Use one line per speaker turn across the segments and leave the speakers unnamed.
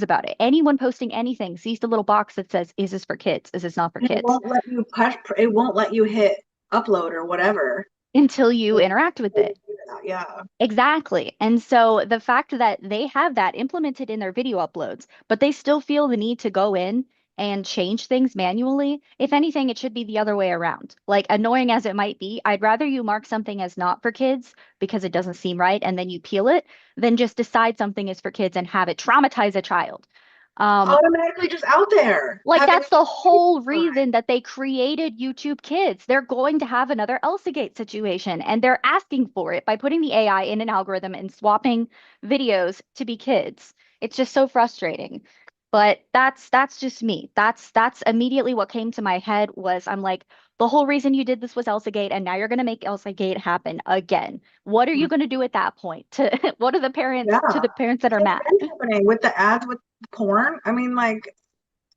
about it. Anyone posting anything sees the little box that says, is this for kids? Is this not for
And it
kids?
won't let you push, it won't let you hit upload or whatever.
Until you interact with it.
Yeah.
Exactly. And so the fact that they have that implemented in their video uploads, but they still feel the need to go in and change things manually, if anything, it should be the other way around. Like, annoying as it might be, I'd rather you mark something as not for kids because it doesn't seem right and then you peel it than just decide something is for kids and have it traumatize a child. Um,
Automatically just out there
like
having
that's the whole
fun.
reason that they created YouTube Kids. They're going to have another Elsagate situation, and they're asking for it by putting the AI in an algorithm and swapping videos to be kids. It's just so frustrating. But that's just me. That's immediately what came to my head was I'm like, the whole reason you did this was Elsagate, and now you're gonna make Elsagate happen again. What are you gonna do at that point? To what are the parents
Yeah.
to the parents that are
It's
mad?
been happening with the ads with porn. I mean, like,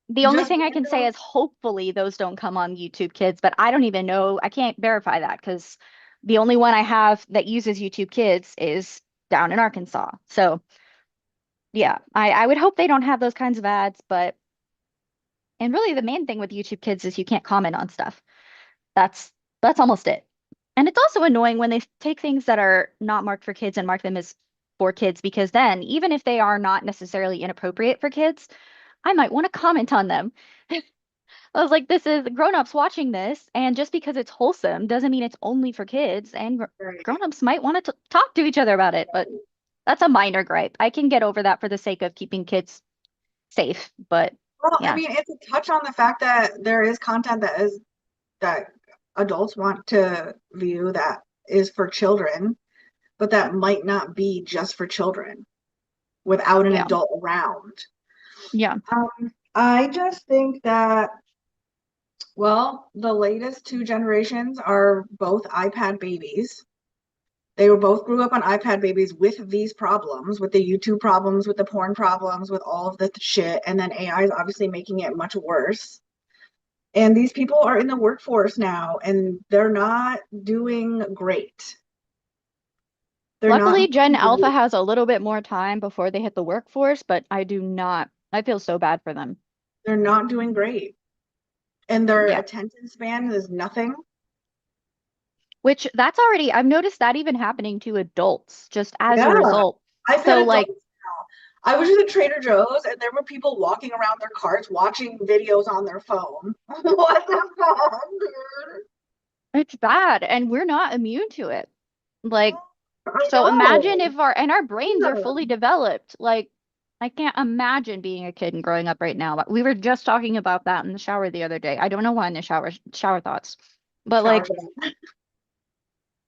The only
just
thing I can say is hopefully those don't come on YouTube Kids, but I don't even know. I can't verify that because the only one I have that uses YouTube Kids is down in Arkansas. So yeah, I would hope they don't have those kinds of ads, but and really the main thing with YouTube Kids is you can't comment on stuff. That's that's almost it. And it's also annoying when they take things that are not marked for kids and mark them as for kids because then even if they are not necessarily inappropriate for kids, I might want to comment on them. I was like, this is grown-ups watching this, and just because it's wholesome doesn't mean it's only for kids, and
right.
grown-ups might want to talk to each other about it, but that's a minor gripe. I can get over that for the sake of keeping kids safe, but
Well, I
yeah.
mean, it's a touch on the fact that there is content that adults want to view that is for children, but that might not be just for children without an
Yeah.
adult around.
Yeah.
I just think that, well, the latest two generations are both iPad babies. They were both grew up on iPad babies with these problems, with the YouTube problems, with the porn problems, with all of the shit, and then AI is obviously making it much worse. And these people are in the workforce now, and they're not doing great. They're not
Luckily, Gen
doing
Alpha
great.
has a little bit more time before they hit the workforce, but I do not, I feel so bad for them.
They're not doing great. And their
Yeah.
attention span is nothing.
Which that's already, I've noticed that even happening to adults just as a
Yeah.
result.
I've had
So like
adults now. I was just at Trader Joe's and there were people walking around their carts watching videos on their phone. What the fuck, dude?
it's bad and we're not immune to it. Like,
I
so imagine
know.
if our brains are fully
Yeah.
developed. Like, I can't imagine being a kid and growing up right now. But we were just talking about that in the shower the other day. I don't know why in the shower thoughts. But
Shower
like
thought.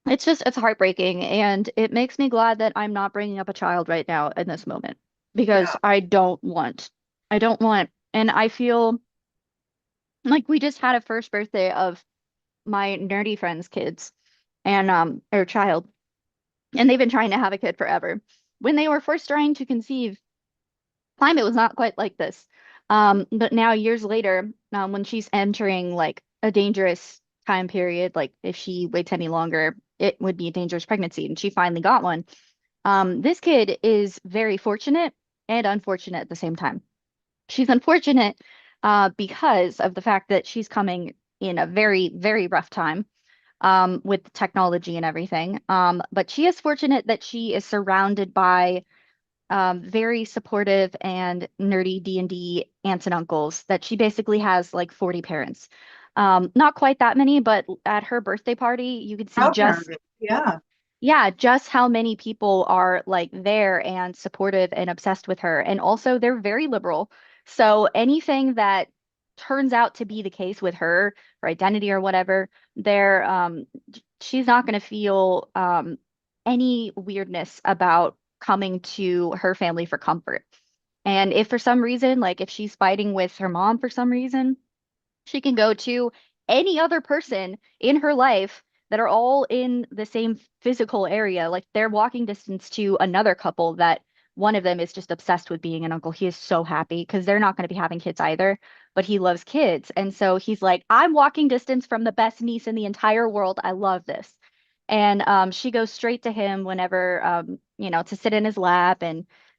it's heartbreaking and it makes me glad that I'm not bringing up a child right now in this moment because
Yeah.
I don't want and I feel like we just had a first birthday of my nerdy friend's kids and or child and they've been trying to have a kid forever. When they were first trying to conceive, climate was not quite like this. But now years later, when she's entering like a dangerous time period, like if she waits any longer, it would be a dangerous pregnancy, and she finally got one. This kid is very fortunate and unfortunate at the same time. She's unfortunate because of the fact that she's coming in a very, very rough time with technology and everything. But she is fortunate that she is surrounded by very supportive and nerdy D&D aunts and uncles that she basically has like 40 parents. Not quite that many, but at her birthday party, you could see
Proud
just,
parent. Yeah.
yeah, just how many people are like there and supportive and obsessed with her. And also, they're very liberal. So anything that turns out to be the case with her, her identity or whatever, they're she's not going to feel any weirdness about coming to her family for comfort. And if for some reason, like if she's fighting with her mom for some reason, she can go to any other person in her life that are all in the same physical area. Like they're walking distance to another couple that one of them is just obsessed with being an uncle. He is so happy because they're not going to be having kids either, but he loves kids. And so he's like, I'm walking distance from the best niece in the entire world. I love this. And she goes straight to him whenever to sit in his lap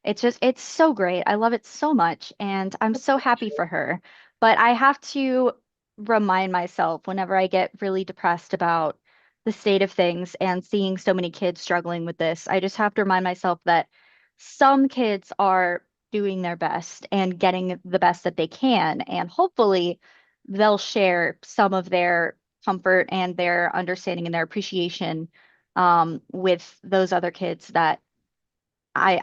It's so great. I love it so much, and I'm so happy for her. But I have to remind myself whenever I get really depressed about the state of things and seeing so many kids struggling with this, I just have to remind myself that some kids are doing their best and getting the best that they can, and hopefully they'll share some of their comfort and their understanding and their appreciation with those other kids that I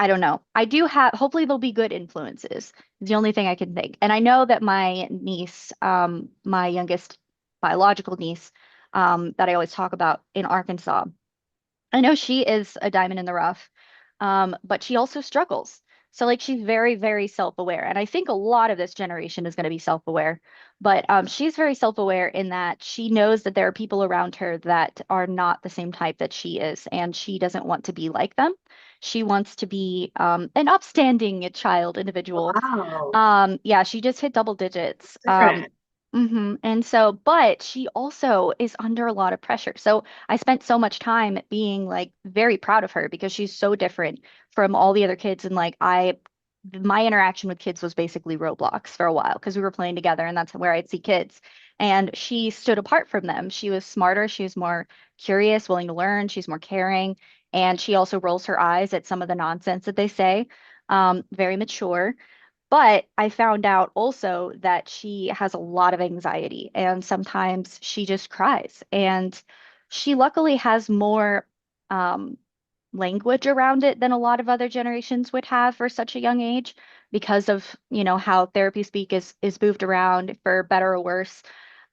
I don't know. I do have, hopefully they'll be good influences. It's the only thing I can think. And I know that my niece, my youngest biological niece, that I always talk about in Arkansas, I know she is a diamond in the rough, but she also struggles. So like she's very, very self-aware. And I think a lot of this generation is going to be self-aware. But she's very self-aware in that she knows that there are people around her that are not the same type that she is, and she doesn't want to be like them. She wants to be an upstanding child individual.
Wow.
Yeah, she just hit double digits.
Different.
And so, but she also is under a lot of pressure. So I spent so much time being like very proud of her because she's so different from all the other kids. And like my interaction with kids was basically Roblox for a while because we were playing together and that's where I'd see kids. And she stood apart from them. She was smarter. She was more curious, willing to learn. She's more caring. And she also rolls her eyes at some of the nonsense that they say. Very mature. But I found out also that she has a lot of anxiety and sometimes she just cries. And she luckily has more um, language around it than a lot of other generations would have for such a young age because of, how therapy speak is moved around for better or worse.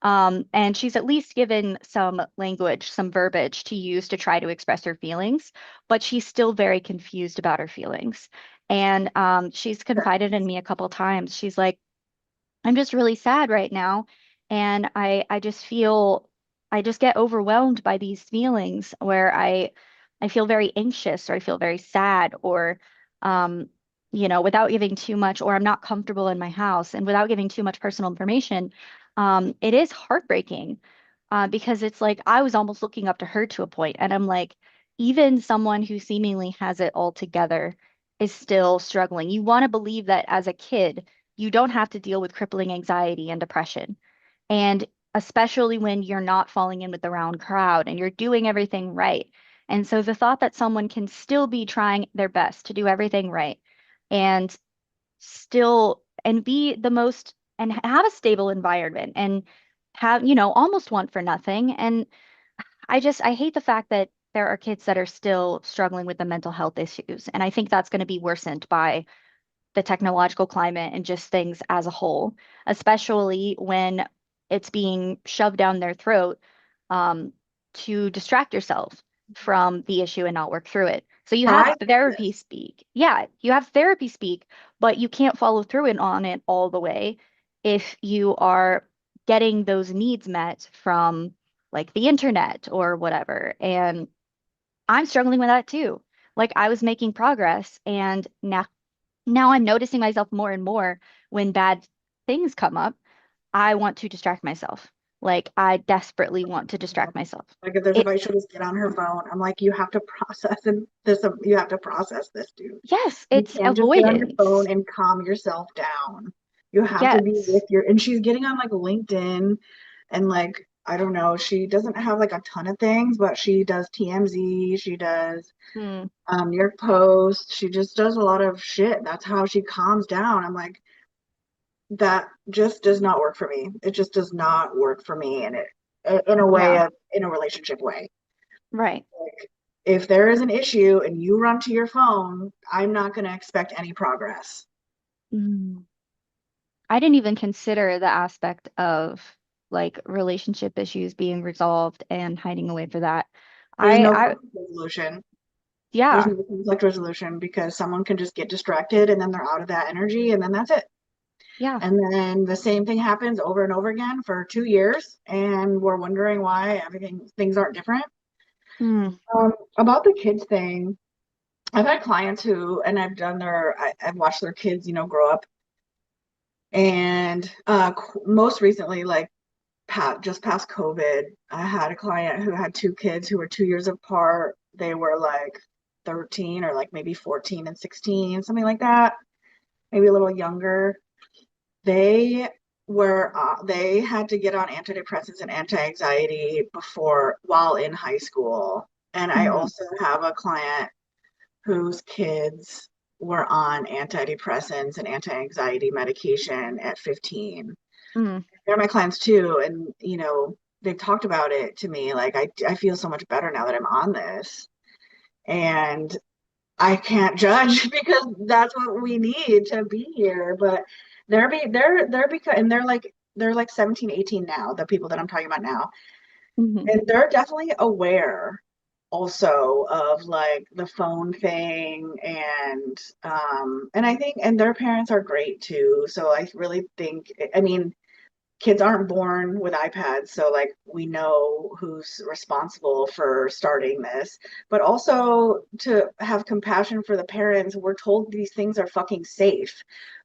And she's at least given some language, some verbiage to use to try to express her feelings, but she's still very confused about her feelings. And she's confided in me a couple times. She's like, I'm just really sad right now. And I just feel, I just get overwhelmed by these feelings where I feel very anxious or I feel very sad or, um, without giving too much, or I'm not comfortable in my house and without giving too much personal information. It is heartbreaking because it's like I was almost looking up to her to a point, and I'm like, even someone who seemingly has it all together is still struggling. You want to believe that as a kid, you don't have to deal with crippling anxiety and depression. And especially when you're not falling in with the round crowd and you're doing everything right. And so the thought that someone can still be trying their best to do everything right and still and be the most and have a stable environment and have, almost want for nothing. And I hate the fact that there are kids that are still struggling with the mental health issues. And I think that's going to be worsened by the technological climate and just things as a whole, especially when it's being shoved down their throat um, to distract yourself from the issue and not work through it. So you have
Try
therapy
this.
speak. Yeah, you have therapy speak, but you can't follow through it on it all the way if you are getting those needs met from like the internet or whatever. And I'm struggling with that too. Like I was making progress and now I'm noticing myself more and more when bad things come up. I want to distract myself. Like I desperately want to distract myself.
Like if there's a
It,
fight, she'll just get on her phone. I'm like, you have to process and this. You have to process this, dude.
yes,
You
it's
can't just get on your phone
avoidance.
and calm yourself down. You have to be with
Yes.
your. And she's getting on like LinkedIn, and like I don't know, she doesn't have like a ton of things, but she does TMZ. She does
Hmm.
New York Post. She just does a lot of shit. That's how she calms down. I'm like, that just does not work for me. It just does not work for me, and it in a way
Yeah.
of in a relationship way.
Right.
Like, if there is an issue and you run to your phone, I'm not going to expect any progress.
Mm. I didn't even consider the aspect of like relationship issues being resolved and hiding away for that.
There's no
I,
conflict resolution. There's
yeah,
no conflict resolution because someone can just get distracted and then they're out of that energy and then that's it.
yeah.
And then the same thing happens over and over again for 2 years, and we're wondering why things aren't different.
Hmm.
About the kids thing, I've had clients who, and I've watched their kids, grow up. And most recently, like just past COVID, I had a client who had two kids who were 2 years apart. They were like 13 or like maybe 14 and 16, something like that, maybe a little younger. They they had to get on antidepressants and anti-anxiety before while in high school. And I
Mm-hmm.
also have a client whose kids were on antidepressants and anti-anxiety medication at 15.
Mm-hmm.
They're my clients too, and they've talked about it to me. Like I feel so much better now that I'm on this, and I can't judge because that's what we need to be here. But they're because and they're like 17, 18 now, the people that I'm talking about now.
Mm-hmm.
And they're definitely aware also of like the phone thing and I think and their parents are great too. So I really think I mean kids aren't born with iPads, so like we know who's responsible for starting this, but also to have compassion for the parents. We're told these things are fucking safe.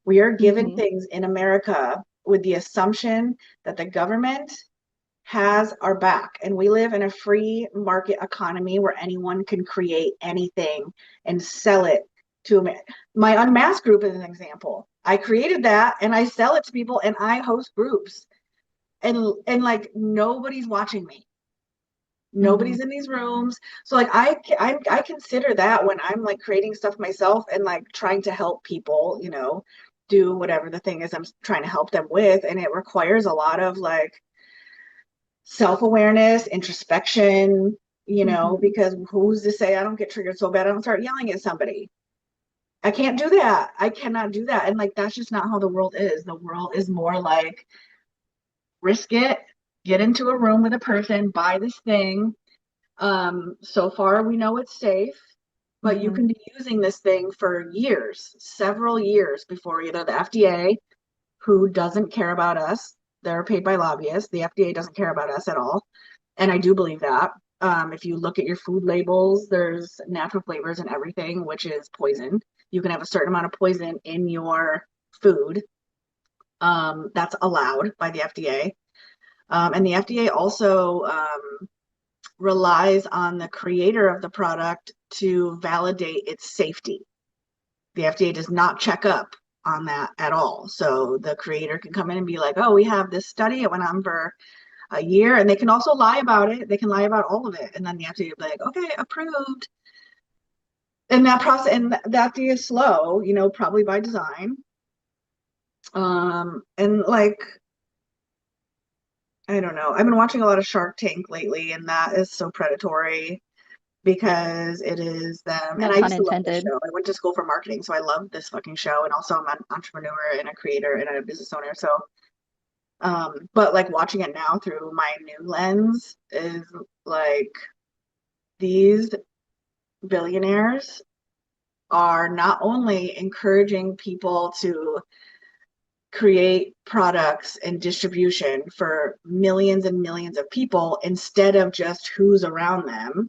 We are given
Mm-hmm.
things in America with the assumption that the government has our back, and we live in a free market economy where anyone can create anything and sell it to a my unmasked group is an example. I created that and I sell it to people and I host groups and like nobody's watching me.
Mm-hmm.
Nobody's in these rooms. So like I consider that when I'm like creating stuff myself and like trying to help people, do whatever the thing is I'm trying to help them with, and it requires a lot of like self-awareness, introspection,
Mm-hmm.
because who's to say I don't get triggered so bad I don't start yelling at somebody? I can't do that. I cannot do that. And like that's just not how the world is. The world is more like risk it, get into a room with a person, buy this thing. So far we know it's safe, but you
Mm-hmm.
can be using this thing for years, several years before either the FDA, who doesn't care about us, they're paid by lobbyists. The FDA doesn't care about us at all. And I do believe that. If you look at your food labels, there's natural flavors and everything, which is poison. You can have a certain amount of poison in your food. That's allowed by the FDA. And the FDA also relies on the creator of the product to validate its safety. The FDA does not check up on that at all. So the creator can come in and be like, oh, we have this study. It went on for a year. And they can also lie about it. They can lie about all of it. And then the FDA will be like, okay, approved. And that process and that is slow, probably by design. And like I don't know. I've been watching a lot of Shark Tank lately, and that is so predatory because it is them. And
No
I
pun
used to love this
intended.
show. I went to school for marketing, so I love this fucking show. And also, I'm an entrepreneur and a creator and a business owner. So, but like watching it now through my new lens is like these billionaires are not only encouraging people to create products and distribution for millions and millions of people instead of just who's around them,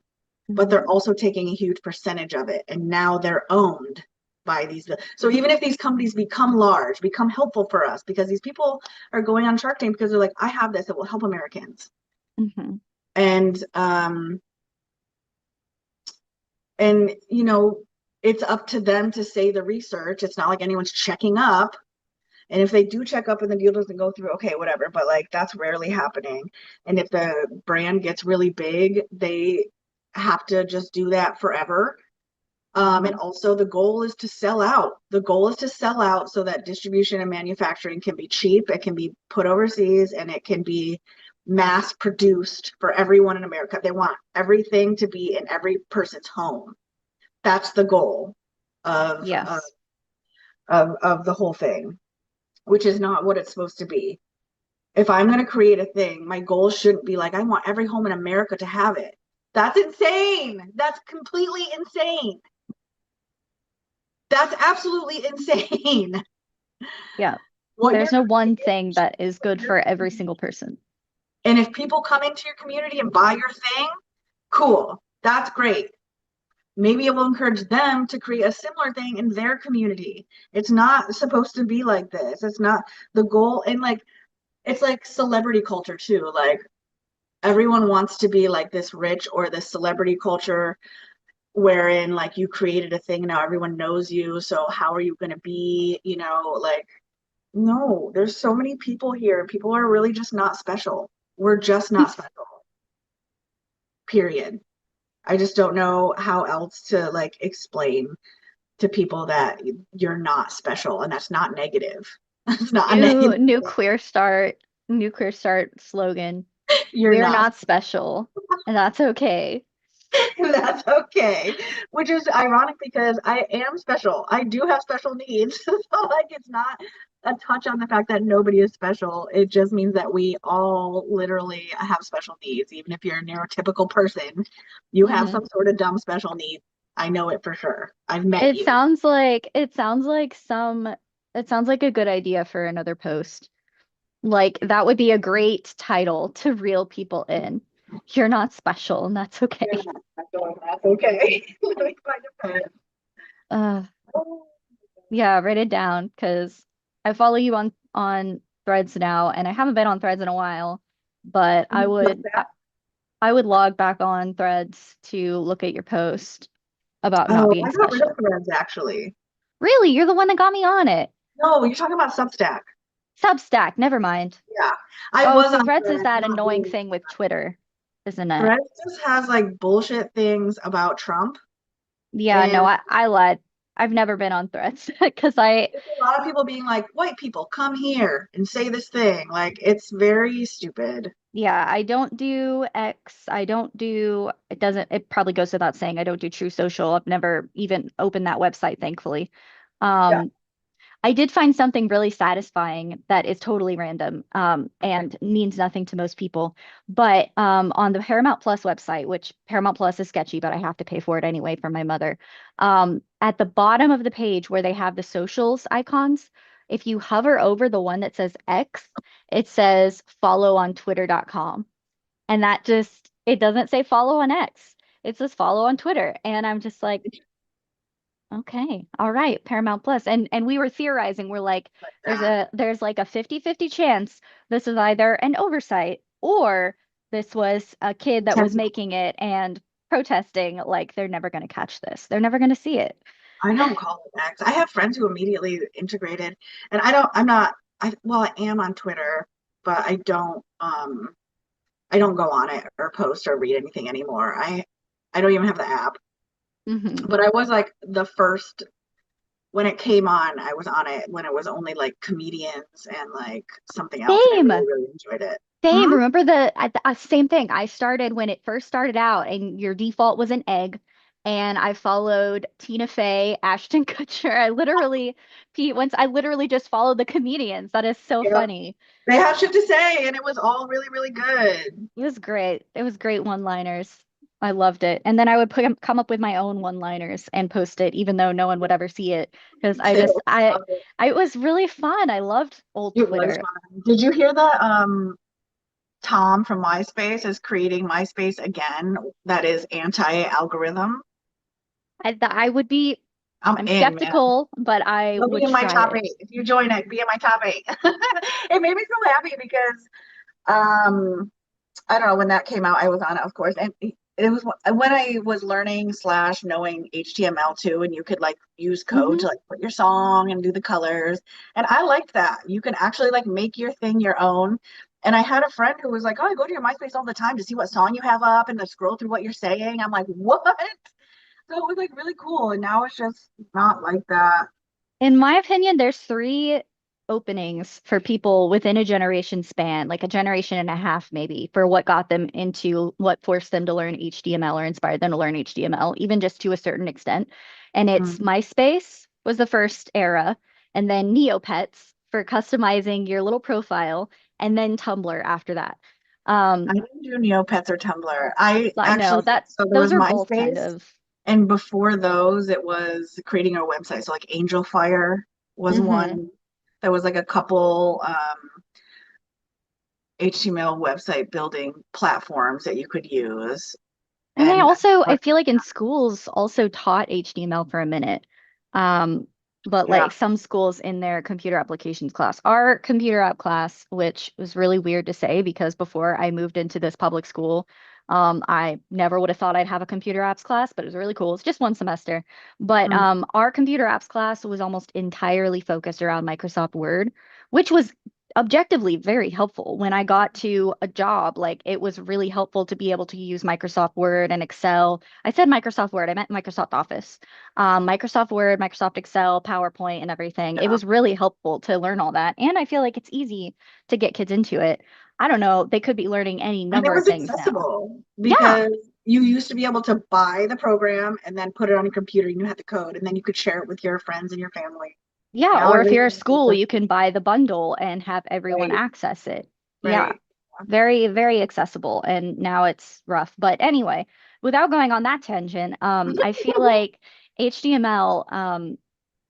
but they're
Mm-hmm.
also taking a huge percentage of it. And now they're owned by these. So even if these companies become large, become helpful for us, because these people are going on Shark Tank because they're like, I have this that will help Americans.
Mm-hmm.
And and it's up to them to say the research. It's not like anyone's checking up. And if they do check up and the deal doesn't go through, okay, whatever. But like that's rarely happening. And if the brand gets really big, they have to just do that forever. And
Mm-hmm.
also the goal is to sell out. The goal is to sell out so that distribution and manufacturing can be cheap. It can be put overseas and it can be mass produced for everyone in America. They want everything to be in every person's home. That's the goal of
Yes.
of the whole thing, which is not what it's supposed to be. If I'm going to create a thing, my goal shouldn't be like, I want every home in America to have it. That's insane. That's completely insane. That's absolutely insane.
Yeah.
What you're
There's no one
creating
thing
should
that
be
is
for
good
your
for every
community.
single person.
And if people come into your community and buy your thing, cool. That's great. Maybe it will encourage them to create a similar thing in their community. It's not supposed to be like this. It's not the goal. And like, it's like celebrity culture too. Like, everyone wants to be like this rich or this celebrity culture. wherein like you created a thing, now everyone knows you, so how are you going to be, like, no, there's so many people here. People are really just not special. We're just not special, period. I just don't know how else to like explain to people that you're not special, and that's not negative. That's not a
New
negative.
new queer start, new queer start slogan.
You're
We're
not.
not special, and that's okay.
That's okay. Which is ironic because I am special. I do have special needs. So like it's not a touch on the fact that nobody is special. It just means that we all literally have special needs. Even if you're a neurotypical person, you have
hmm
some sort of dumb special needs. I know it for sure. I've met
It
you.
sounds like it sounds like a good idea for another post. Like that would be a great title to reel people in. You're not special, and that's
You're
okay.
not special, and that's okay. Let me find a pen.
Uh,
Oh,
yeah, write it down because I follow you on Threads now, and I haven't been on Threads in a while, but
what's that?
I would log back on Threads to look at your post about not
Oh,
being
I got rid of
special.
Threads actually.
Really, you're the one that got me on it.
No, you're talking about Substack.
Substack, never mind.
Yeah, I
Oh,
was
so
on
Threads is
Threads,
that
not
annoying
really.
thing with Twitter, isn't it?
Threads just has like bullshit things about Trump,
Yeah, no,
and
I lied. I've never been on Threads because I,
it's a lot of people being like, "White people, come here and say this thing." Like, it's very stupid.
yeah, I don't do X. I don't do, it doesn't, it probably goes without saying, I don't do True Social. I've never even opened that website, thankfully.
Yeah.
Um, I did find something really satisfying that is totally random and means nothing to most people. But on the Paramount Plus website, which Paramount Plus is sketchy, but I have to pay for it anyway for my mother, at the bottom of the page where they have the socials icons, if you hover over the one that says X, it says follow on twitter.com. And that just, it doesn't say follow on X. It says follow on Twitter. And I'm just like, okay. All right. Paramount Plus. And we were theorizing, we're like,
Like that.
there's like a 50-50 chance this is either an oversight or this was a kid that was
Intentional.
making it and protesting like they're never going to catch this. They're never going to see it.
I don't call it X. I have friends who immediately integrated, and I don't. I'm not. Well, I am on Twitter, but I don't go on it or post or read anything anymore. I don't even have the app.
hmm
But I was like the first when it came on, I was on it when it was only like comedians and like something else, and I
Same.
really, really enjoyed it.
Same.
Hmm?
Remember same thing. I started when it first started out, and your default was an egg. And I followed Tina Fey, Ashton Kutcher. I literally just followed the comedians. That is so
Yep.
funny.
They had shit to say, and it was all really, really good.
It was great. It was great one-liners. I loved it. And then I would come up with my own one-liners and post it, even though no one would ever see it. Because
Me too. Love it.
it was really fun. I loved old
It was
Twitter.
fun. Did you hear that? Tom from MySpace is creating MySpace again. That is anti-algorithm.
I would be,
I'm
I'm
in, man.
skeptical, but I
You'll be
would
in my
try
top
it.
eight. If you join it, be in my top eight. It made me so happy because I don't know when that came out. I was on it, of course, and it was when I was learning slash knowing HTML too, and you could like use code
hmm
to like put your song and do the colors, and I liked that. You can actually like make your thing your own. And I had a friend who was like, "Oh, I go to your MySpace all the time to see what song you have up and to scroll through what you're saying." I'm like, "What?" So it was like really cool, and now it's just not like that.
In my opinion, there's three openings for people within a generation span, like a generation and a half, maybe, for what got them into what forced them to learn HTML or inspired them to learn HTML, even just to a certain extent. And it's
Mm.
MySpace was the first era, and then Neopets for customizing your little profile, and then Tumblr after that.
I
Um,
didn't do Neopets or Tumblr. I
I know
actually,
that
so there
those
was
are both kind
MySpace.
of.
And before those, it was creating a website. So like Angel Fire was
Mhm.
one. There was like a couple HTML website building platforms that you could use.
And they
And
also, I feel like in schools also taught HTML for a minute. Um, but
yeah,
like some schools in their computer applications class, our computer app class, which was really weird to say because before I moved into this public school, I never would have thought I'd have a computer apps class, but it was really cool. It's just one semester. But
Mm.
our computer apps class was almost entirely focused around Microsoft Word, which was objectively very helpful. When I got to a job, like it was really helpful to be able to use Microsoft Word and Excel. I said Microsoft Word, I meant Microsoft Office. Microsoft Word, Microsoft Excel, PowerPoint, and everything. It
Yeah.
was really helpful to learn all that. And I feel like it's easy to get kids into it. I don't know, they could be learning any
And it
number of
was
things now.
accessible
Yeah.
because you used to be able to buy the program and then put it on your computer. You had the code, and then you could share it with your friends and your family.
Yeah,
Now
or if you're a
everything is
school, you can
accessible.
buy the bundle and have everyone
Right,
access it. Yeah,
right.
very, very accessible. And now it's rough. But anyway, without going on that tangent, I feel like HTML,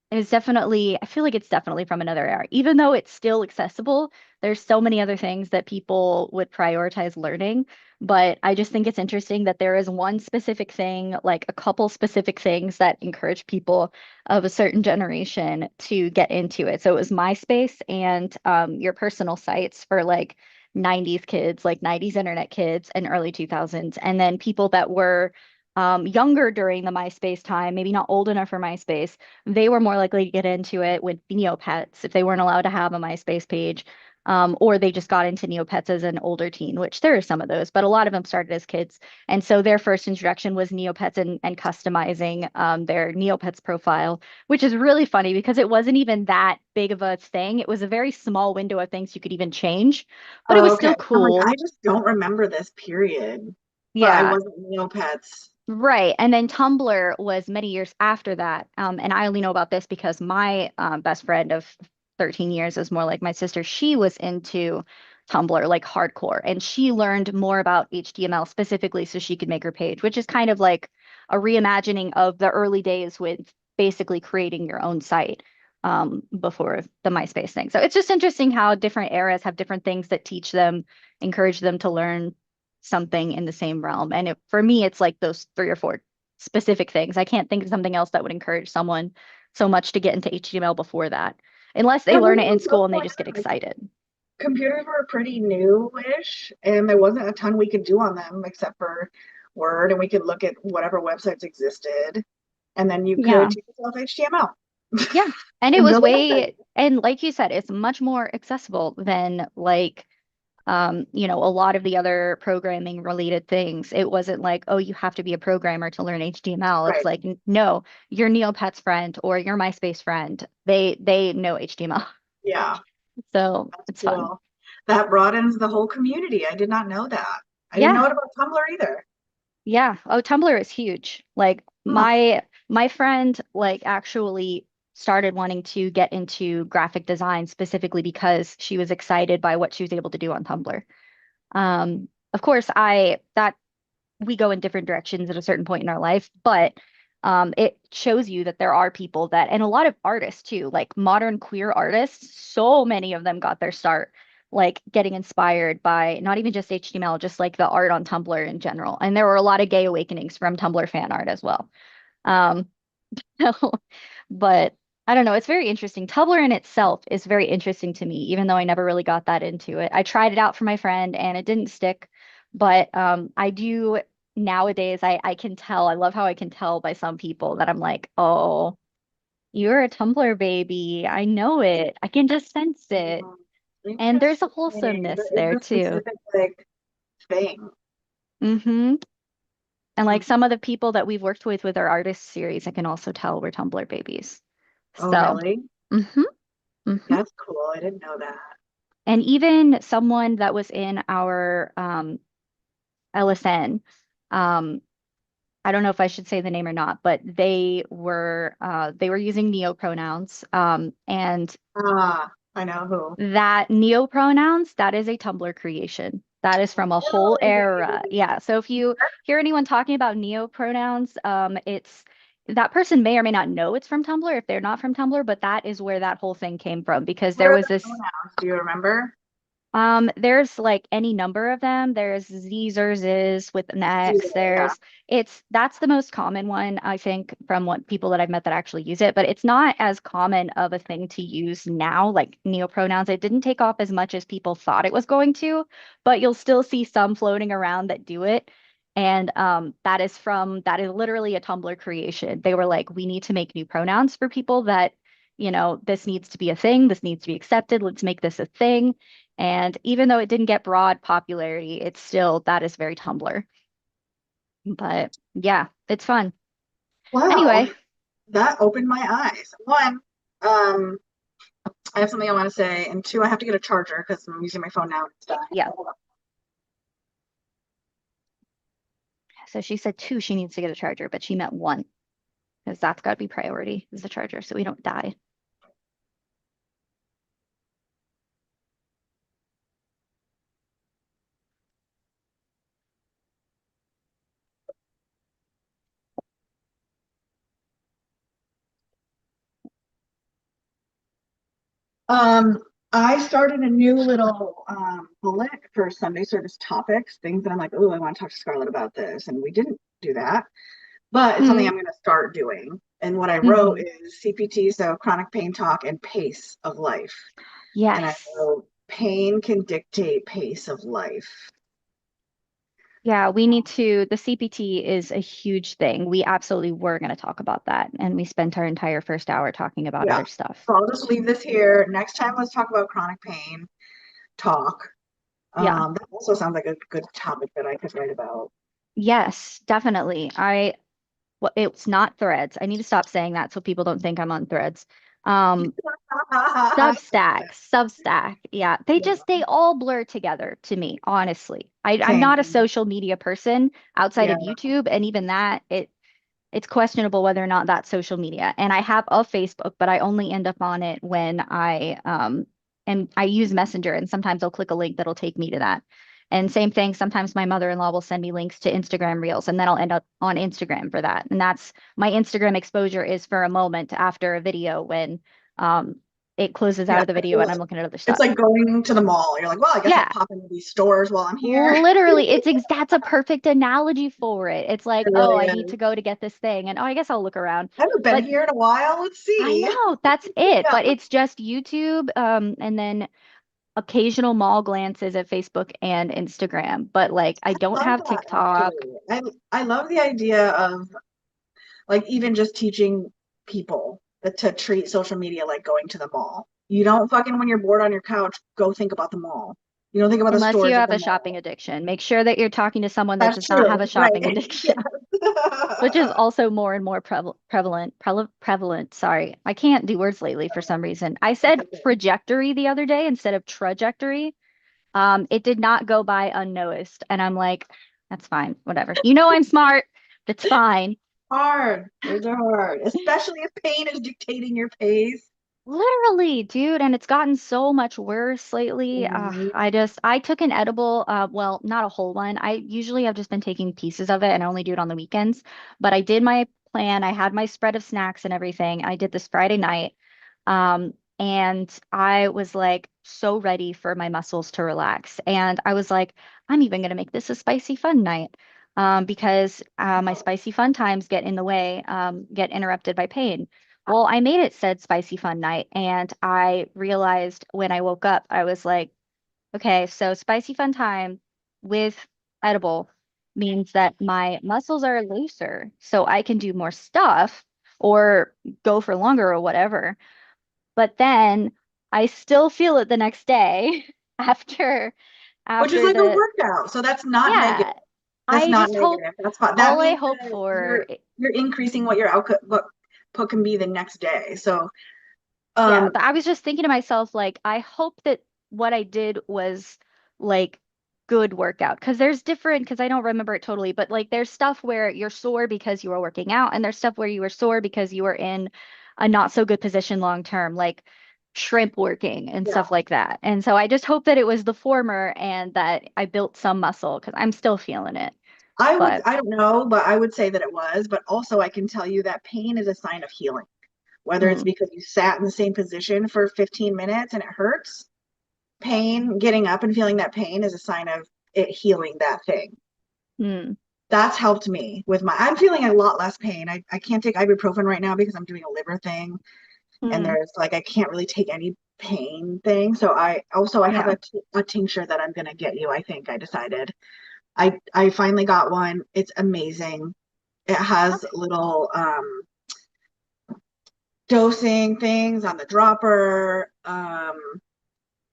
is definitely, I feel like it's definitely from another era. Even though it's still accessible, there's so many other things that people would prioritize learning. But I just think it's interesting that there is one specific thing, like a couple specific things that encourage people of a certain generation to get into it. So it was MySpace and your personal sites for like 90s kids, like 90s internet kids and early 2000s. And then people that were younger during the MySpace time, maybe not old enough for MySpace, they were more likely to get into it with Neopets if they weren't allowed to have a MySpace page, or they just got into Neopets as an older teen, which there are some of those, but a lot of them started as kids. And so their first introduction was Neopets and customizing their Neopets profile, which is really funny because it wasn't even that big of a thing. It was a very small window of things you could even change, but it
Oh,
was
okay.
still
I'm like,
cool.
I just don't remember this period, but I
Yeah.
wasn't Neopets.
Right. And then Tumblr was many years after that. And I only know about this because my best friend of 13 years is more like my sister. She was into Tumblr, like hardcore, and she learned more about HTML specifically so she could make her page, which is kind of like a reimagining of the early days with basically creating your own site before the MySpace thing. So it's just interesting how different eras have different things that teach them, encourage them to learn something in the same realm. And for me, it's like those three or four specific things. I can't think of something else that would encourage someone so much to get into HTML before that, unless they
Yeah, but
learn it in
even
school and they
before
just get
that, like
excited.
computers were pretty new-ish, and there wasn't a ton we could do on them except for Word, and we could look at whatever websites existed, and then you could
Yeah.
teach yourself HTML
Yeah. And it
and
was
build a website.
way, and like you said, it's much more accessible than like a lot of the other programming related things. It wasn't like, oh, you have to be a programmer to learn HTML. It's
Right.
like, no, your Neopets friend or your MySpace friend, they know HTML.
Yeah,
So
that's
it's fun.
cool. That broadens the whole community. I did not know that. I didn't
Yeah.
know it about Tumblr either.
Yeah. Oh, Tumblr is huge. Like
Huh.
my friend like actually started wanting to get into graphic design specifically because she was excited by what she was able to do on Tumblr. Of course, I that we go in different directions at a certain point in our life, but it shows you that there are people that, and a lot of artists too, like modern queer artists, so many of them got their start like getting inspired by not even just HTML, just like the art on Tumblr in general. And there were a lot of gay awakenings from Tumblr fan art as well. Um, but I don't know, it's very interesting. Tumblr in itself is very interesting to me, even though I never really got that into it. I tried it out for my friend and it didn't stick, but I do nowadays I can tell, I love how I can tell by some people that I'm like, oh, you're a Tumblr baby. I know it. I can just sense it.
Hmm.
And there's a
Interesting.
wholesomeness
There is
there
a
too.
specific like thing.
Hmm. And like
Hmm.
some of the people that we've worked with our artist series, I can also tell we're Tumblr babies.
Oh,
So,
really?
hmm. Hmm.
That's cool. I didn't know that.
And even someone that was in our LSN, um, I don't know if I should say the name or not, but they were using neopronouns. And
Ah, I know who.
that neopronouns, that is a Tumblr creation. That is from a whole era.
Really?
Yeah. So if you hear anyone talking about neopronouns, it's that person may or may not know it's from Tumblr if they're not from Tumblr, but that is where that whole thing came from because
What
there
are
was
the
this.
pronouns? Do you remember?
There's like any number of them. There's Z's or Z's with an X.
Yeah.
That's the most common one, I think, from what people that I've met that actually use it, but it's not as common of a thing to use now, like neopronouns. It didn't take off as much as people thought it was going to, but you'll still see some floating around that do it. And that is literally a Tumblr creation. They were like, we need to make new pronouns for people that, this needs to be a thing, this needs to be accepted, let's make this a thing. And even though it didn't get broad popularity, it's still that is very Tumblr. But yeah, it's fun.
Wow,
Anyway,
that opened my eyes. One, I have something I want to say, and two, I have to get a charger because I'm using my phone now and it's dying.
yeah.
So hold on.
So she said two, she needs to get a charger, but she meant one because that's got to be priority is the charger so we don't die.
Um, I started a new little bullet for Sunday service topics, things that I'm like, oh, I want to talk to Scarlett about this. And we didn't do that, but it's something
Mm,
I'm going to start doing. And what I wrote
hmm
is CPT, so chronic pain talk and pace of life. And I
Yes.
wrote, pain can dictate pace of life.
Yeah, we need to. The CPT is a huge thing. We absolutely were going to talk about that. And we spent our entire first hour talking about
Yeah.
other stuff.
So I'll just leave this here. Next time, let's talk about chronic pain talk.
Yeah.
That also sounds like a good topic that I could write about.
Yes, definitely. Well, it's not Threads. I need to stop saying that so people don't think I'm on Threads. Um, Substack. Yeah,
Yeah,
they all blur together to me, honestly. I'm not a
same.
social media person outside
Yeah,
of YouTube, and even that, it's questionable whether or not that's social media. And I have a Facebook, but I only end up on it when and I use Messenger, and sometimes I'll click a link that'll take me to that. And same thing, sometimes my mother-in-law will send me links to Instagram Reels, and then I'll end up on Instagram for that. And that's my Instagram exposure is for a moment after a video when um it closes out
yeah.
of the video and I'm looking at other
It's
stuff.
like going to the mall. You're like, well, I guess I'll
Yeah,
pop into these stores while I'm here.
literally, that's a perfect analogy for it. It's like,
It
oh,
really
I need
is.
to go to get this thing, and oh, I guess I'll look around.
I haven't been
But
here in a while. Let's
I
see.
know that's it.
Yeah,
But it's just YouTube, and then occasional mall glances at Facebook and Instagram. But like, I
I
don't
love
have
that
TikTok.
actually. I love the idea of like even just teaching people that to treat social media like going to the mall. You don't fucking when you're bored on your couch, go think about the mall. You don't think about the
Unless you
storage of
have
the
a shopping
mall.
addiction, make sure that you're talking to someone that
That's
does not have a
true, right?
shopping
Yeah.
addiction, which is also more and more prevalent. Sorry, I can't do words lately for some reason. I said trajectory the other day instead of trajectory. It did not go by unnoticed, and I'm like, that's fine, whatever. I'm smart. It's fine.
Hard. Words are hard, especially if pain is dictating your pace.
Literally, dude, and it's gotten so much worse lately.
Mhm.
I took an edible, well, not a whole one. I usually have just been taking pieces of it and I only do it on the weekends. But I did my plan. I had my spread of snacks and everything. I did this Friday night. And I was like so ready for my muscles to relax. And I was like, I'm even gonna make this a spicy fun night. Because my spicy fun times get in the way, get interrupted by pain. Well, I made it said spicy fun night, and I realized when I woke up, I was like, okay, so spicy fun time with edible means that my muscles are looser, so I can do more stuff or go for longer or whatever. But then I still feel it the next day after
Which is
after
like a
the
workout. So that's not negative.
yeah.
That's
I
not
just hope
negative. That's fine. That
all I
means
hope
that
for
you're increasing what your output can be the next day. So
Yeah,
um
but I was just thinking to myself, like, I hope that what I did was like good workout. Because there's different, because I don't remember it totally, but like there's stuff where you're sore because you were working out, and there's stuff where you were sore because you were in a not so good position long term, like shrimp working and
yeah.
stuff like that. And so I just hope that it was the former and that I built some muscle because I'm still feeling it. But
I don't know, but I would say that it was, but also I can tell you that pain is a sign of healing. Whether it's
mm,
because you sat in the same position for 15 minutes and it hurts, pain, getting up and feeling that pain is a sign of it healing that thing.
mm,
That's helped me with I'm feeling a lot less pain. I can't take ibuprofen right now because I'm doing a liver thing and
mm,
there's like I can't really take any pain thing. So I have
yeah.
a tincture that I'm gonna get you, I think I decided. I finally got one. It's amazing. It has
Okay.
little dosing things on the dropper.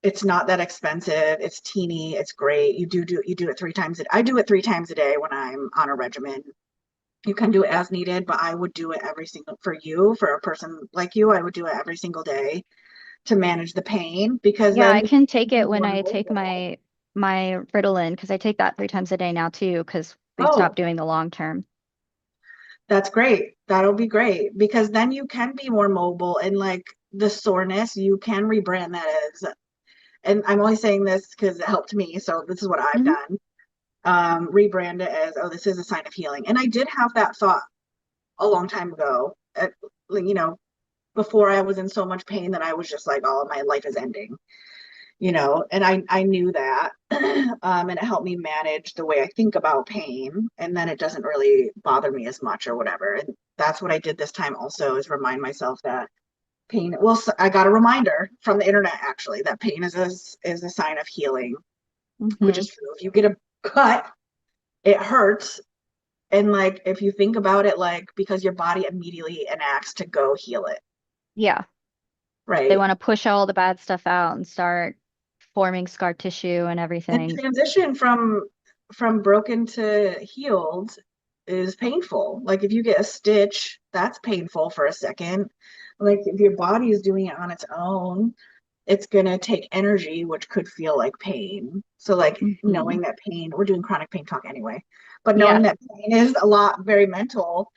It's not that expensive. It's teeny. It's great. You do it 3 times. I do it 3 times a day when I'm on a regimen. You can do it as needed, but I would do it every single for you, for a person like you, I would do it every single day to manage the pain because
Yeah,
then
I
you
can
can
take
be
it when
more
I take
mobile.
my Ritalin because I take that 3 times a day now too because we've stopped
Oh,
doing the long term.
that's great. That'll be great because then you can be more mobile and like the soreness, you can rebrand that as, and I'm only saying this because it helped me. So this is what I've
Hmm.
done. Rebrand it as, oh, this is a sign of healing. And I did have that thought a long time ago, you know, before I was in so much pain that I was just like, oh, my life is ending, and I knew that. And it helped me manage the way I think about pain. And then it doesn't really bother me as much or whatever. And that's what I did this time also is remind myself that pain, well, I got a reminder from the internet actually that pain is a sign of healing, which
Hmm.
is true. If you get a cut, it hurts. And like if you think about it, like because your body immediately enacts to go heal it,
Yeah, they
right?
want to push all the bad stuff out and start forming scar tissue and
And
everything.
transition from broken to healed is painful. Like if you get a stitch, that's painful for a second. Like if your body is doing it on its own, it's gonna take energy, which could feel like pain. So like
Hmm.
knowing that pain, we're doing chronic pain talk anyway, but knowing
Yeah.
that pain is a lot very mental,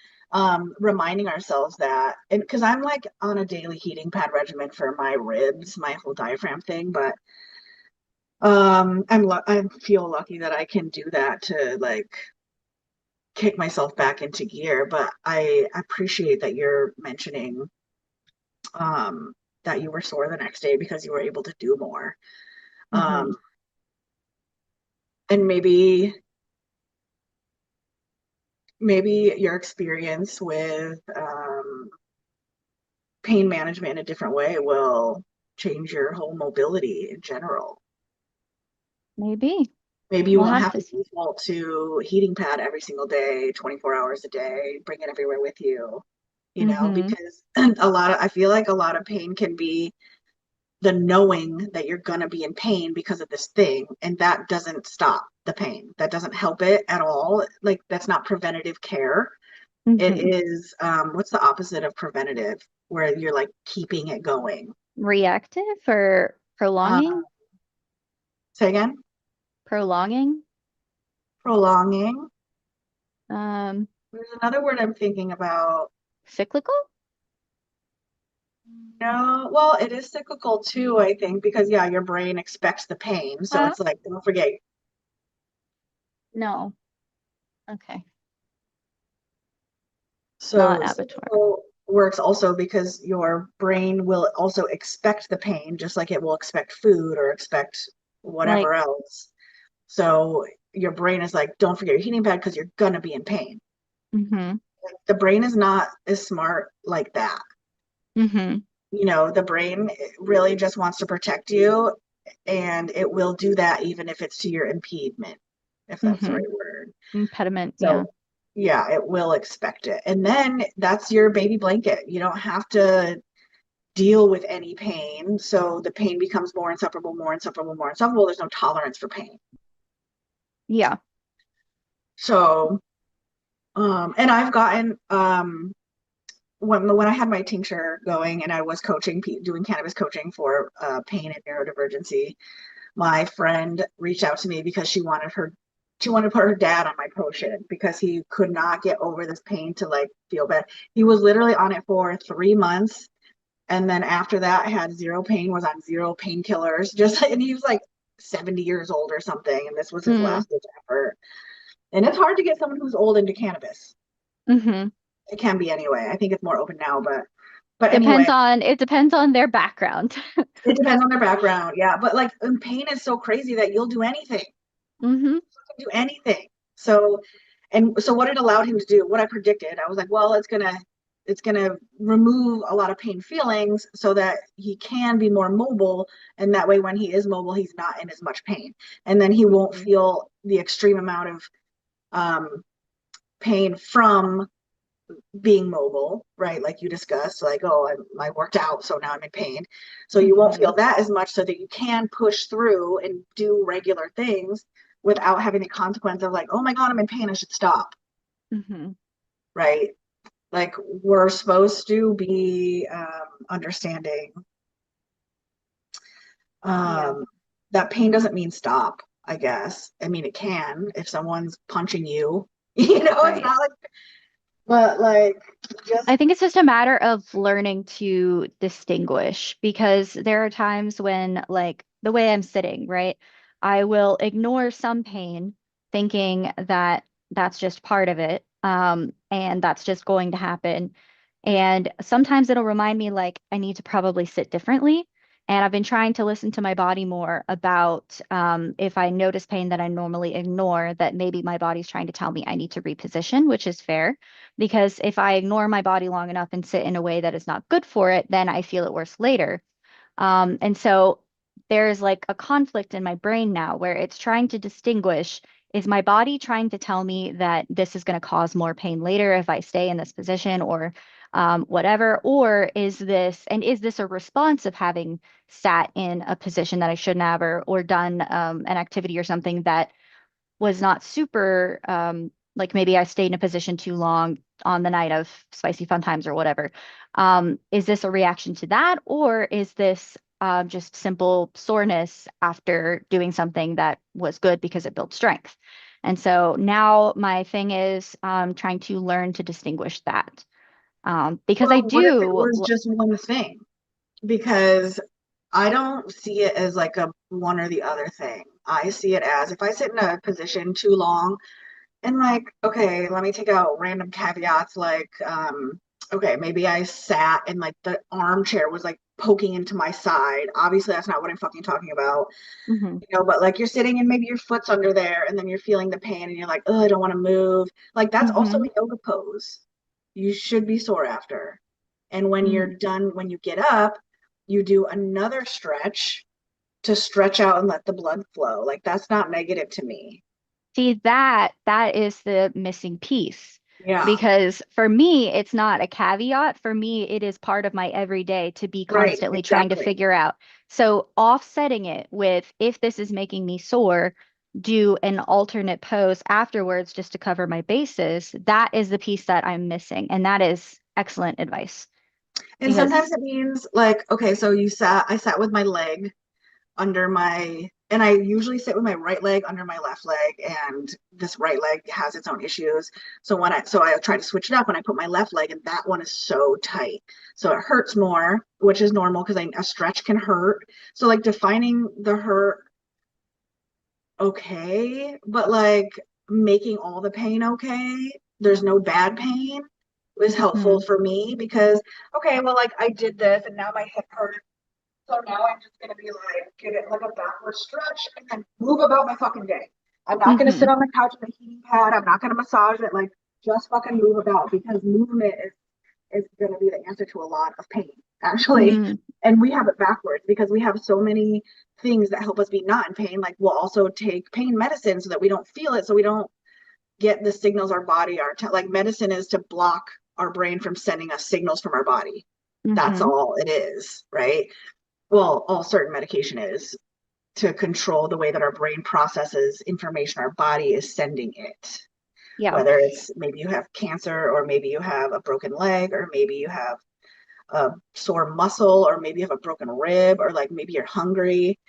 reminding ourselves that, and because I'm like on a daily heating pad regimen for my ribs, my whole diaphragm thing, but I feel lucky that I can do that to like kick myself back into gear. But I appreciate that you're mentioning um, that you were sore the next day because you were able to do more.
Hmm.
Um, and maybe your experience with pain management in a different way will change your whole mobility in general.
Maybe
Maybe you
we'll
won't
have
have
to
to
see.
default to heating pad every single day, 24 hours a day, bring it everywhere with you,
Hmm.
because I feel like a lot of pain can be the knowing that you're going to be in pain because of this thing. And that doesn't stop the pain. That doesn't help it at all. Like that's not preventative care. It
Hmm.
is, what's the opposite of preventative, where you're like keeping it going?
Reactive or
Uh,
prolonging?
Say again?
Prolonging?
Prolonging.
Um,
There's another word I'm thinking about.
Cyclical?
No, well, it is cyclical too, I think, because yeah, your brain expects the pain. So
Uh,
it's like, don't forget.
no. Okay. Not
So
Avatar.
cyclical works also because your brain will also expect the pain, just like it will expect food or expect
Like,
whatever else. So your brain is like, don't forget your heating pad because you're gonna be in pain.
hmm.
The brain is not as smart like that.
Hmm.
The brain really just wants to protect you, and it will do that even if it's to your impediment, if that's the
Hmm.
right word.
Impediment, yeah.
So, yeah, it will expect it. And then that's your baby blanket. You don't have to deal with any pain. So the pain becomes more insufferable, more insufferable, more insufferable. There's no tolerance for pain.
Yeah.
So, and I've gotten, when I had my tincture going and I was coaching, doing cannabis coaching for pain and neurodivergency, my friend reached out to me because she wanted to put her dad on my potion because he could not get over this pain to like feel bad. He was literally on it for 3 months. And then after that had zero pain, was on zero painkillers, just and he was like 70 years old or something. And this was his
Mm.
last ditch effort. And it's hard to get someone who's old into cannabis.
Hmm.
It can be anyway. I think it's more open now, but
Depends
anyway,
on, it depends on their background.
it depends on their background. Yeah. But like pain is so crazy that you'll do anything.
Hmm.
Do anything. So, and so what it allowed him to do, what I predicted, I was like, well, it's going to remove a lot of pain feelings so that he can be more mobile, and that way when he is mobile he's not in as much pain, and then he won't
Mhm.
feel the extreme amount of um, pain from being mobile, right? Like you discussed, like, oh, I worked out, so now I'm in pain. So you won't feel
Mhm.
that as much so that you can push through and do regular things without having the consequence of like, oh my God, I'm in pain, I should stop,
Mhm.
right? Like we're supposed to be understanding
Yeah.
um, that pain doesn't mean stop, I guess. I mean, it can if someone's punching you, it's
Right.
not like, but like just
I think it's just a matter of learning to distinguish because there are times when, like, the way I'm sitting, right? I will ignore some pain, thinking that that's just part of it, and that's just going to happen. And sometimes it'll remind me, like, I need to probably sit differently. And I've been trying to listen to my body more about if I notice pain that I normally ignore, that maybe my body's trying to tell me I need to reposition, which is fair because if I ignore my body long enough and sit in a way that is not good for it, then I feel it worse later. And so there's like a conflict in my brain now where it's trying to distinguish, is my body trying to tell me that this is going to cause more pain later if I stay in this position or whatever? Or is this a response of having sat in a position that I shouldn't have or done an activity or something that was not super like maybe I stayed in a position too long on the night of spicy fun times or whatever. Is this a reaction to that, or is this just simple soreness after doing something that was good because it built strength? And so now my thing is trying to learn to distinguish that. Because I
Well, what if it
do,
was just one thing? Because I don't see it as like a one or the other thing. I see it as if I sit in a position too long and like, okay, let me take out random caveats like, okay, maybe I sat and like the armchair was like poking into my side. Obviously, that's not what I'm fucking talking about,
Mhm,
but like you're sitting and maybe your foot's under there and then you're feeling the pain and you're like, oh, I don't want to move. Like that's also
mhm,
a yoga pose. You should be sore after. And when
mhm.
you're done, when you get up, you do another stretch to stretch out and let the blood flow. Like that's not negative to me.
See, that is the missing piece.
Yeah,
Because for me, it's not a caveat. For me, it is part of my everyday to be
right,
constantly trying to
exactly.
figure out. So offsetting it with if this is making me sore, do an alternate pose afterwards just to cover my bases. That is the piece that I'm missing. And that is excellent advice
And sometimes
because
it means like, okay, so I sat with my leg under my, and I usually sit with my right leg under my left leg, and this right leg has its own issues. So I try to switch it up when I put my left leg, and that one is so tight. So it hurts more, which is normal because a stretch can hurt. So like defining the hurt, okay, but like making all the pain okay, there's no bad pain was helpful
Mhm,
for me because okay, well like I did this and now my hip hurts. So now I'm just gonna be like, give it like a backward stretch and then move about my fucking day. I'm not gonna sit
mhm,
on the couch with a heating pad. I'm not gonna massage it. Like, just fucking move about because movement is gonna be the answer to a lot of pain, actually.
mhm,
And we have it backwards because we have so many things that help us be not in pain. Like we'll also take pain medicine so that we don't feel it, so we don't get the signals our body are like medicine is to block our brain from sending us signals from our body. That's
mhm.
all it is, right? Well, all certain medication is to control the way that our brain processes information our body is sending it.
Yeah.
Whether it's maybe you have cancer, or maybe you have a broken leg, or maybe you have a sore muscle, or maybe you have a broken rib, or like maybe you're hungry.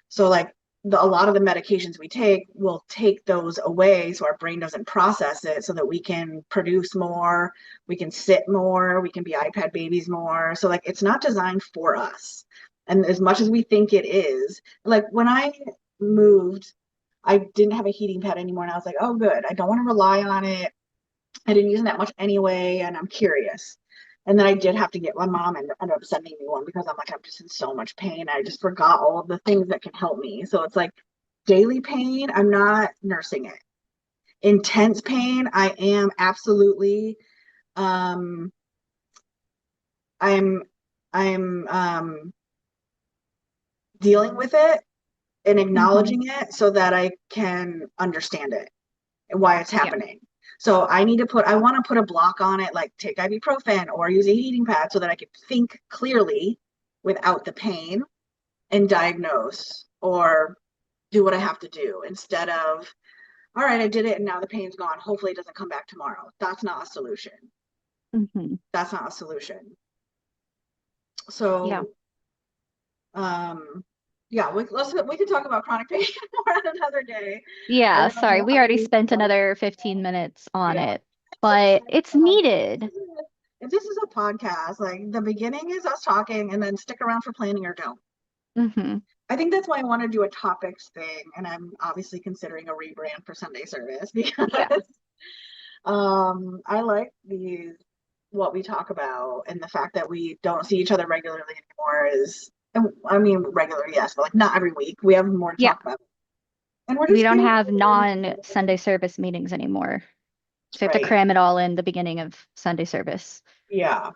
So, like, a lot of the medications we take will take those away so our brain doesn't process it so that we can produce more, we can sit more, we can be iPad babies more. So, like, it's not designed for us. And as much as we think it is, like, when I moved, I didn't have a heating pad anymore. And I was like, oh, good. I don't want to rely on it. I didn't use it that much anyway. And I'm curious. And then I did have to get my mom and ended up sending me one because I'm like, I'm just in so much pain. I just forgot all of the things that can help me. So it's like daily pain, I'm not nursing it. Intense pain, I am absolutely um I'm dealing with it and
Hmm.
acknowledging it so that I can understand it and why it's
Yeah.
happening. So I want to put a block on it, like take ibuprofen or use a heating pad so that I can think clearly without the pain and diagnose or do what I have to do instead of, all right, I did it and now the pain's gone. Hopefully it doesn't come back tomorrow. That's not a solution.
Hmm.
That's not a solution.
Yeah.
So, um, yeah, we can talk about chronic pain more on another day. I
Yeah,
really
sorry.
know
We
how
already
you
spent
feel.
another 15 minutes on
Yeah.
it, but it's needed.
If this is a podcast, like the beginning is us talking and then stick around for planning or don't.
Hmm.
I think that's why I want to do a topics thing. And I'm obviously considering a rebrand for Sunday service
Yeah.
because I like these what we talk about and the fact that we don't see each other regularly anymore is I mean regular, yes, but like not every week. We have more to
Yeah.
talk about. And we're
We
just
don't
getting
have
older.
non-Sunday service meetings anymore. So we have to
Right.
cram it all in the beginning of Sunday service.
Yeah.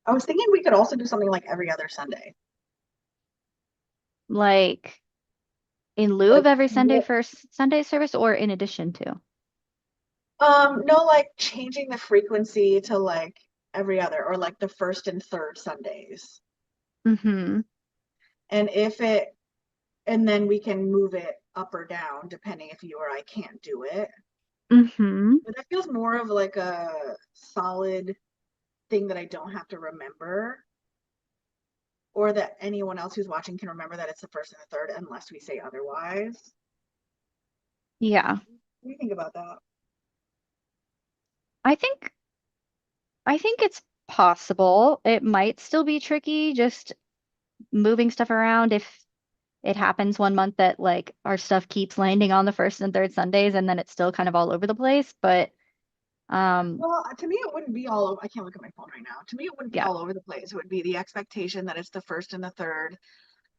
I was thinking we could also do something like every other Sunday.
Like in lieu
Like
of every Sunday for Sunday service or in addition to.
no, like changing the frequency to like every other or like the first and third Sundays.
Hmm.
And if it, and then we can move it up or down depending if you or I can't do it.
Hmm.
But that feels more of like a solid thing that I don't have to remember or that anyone else who's watching can remember that it's the first and the third unless we say otherwise.
Yeah.
What do you think about that?
I think I think it's possible. It might still be tricky just moving stuff around if it happens one month that like our stuff keeps landing on the first and third Sundays and then it's still kind of all over the place. But um
Well, to me, it wouldn't be all over. I can't look at my phone right now. To me, it wouldn't be
yeah.
all over the place. It would be the expectation that it's the first and the third.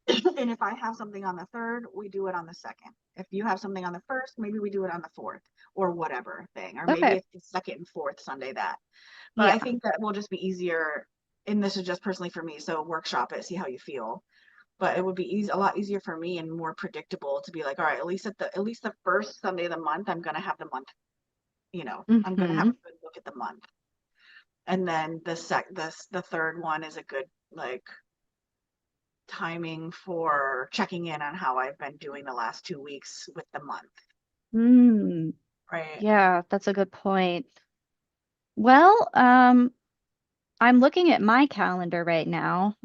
And if I have something on the third, we do it on the second. If you have something on the first, maybe we do it on the fourth or whatever thing. Or maybe
Okay.
it's the second and fourth Sunday that. But I
Yeah.
think that will just be easier. And this is just personally for me. So workshop it, see how you feel. But it would be easy, a lot easier for me and more predictable to be like, all right, at least the first Sunday of the month, I'm gonna have the month, I'm gonna have
Hmm.
a good look at the month. And then the third one is a good like timing for checking in on how I've been doing the last 2 weeks with the month,
Mm,
right?
yeah, that's a good point. Well, I'm looking at my calendar right now.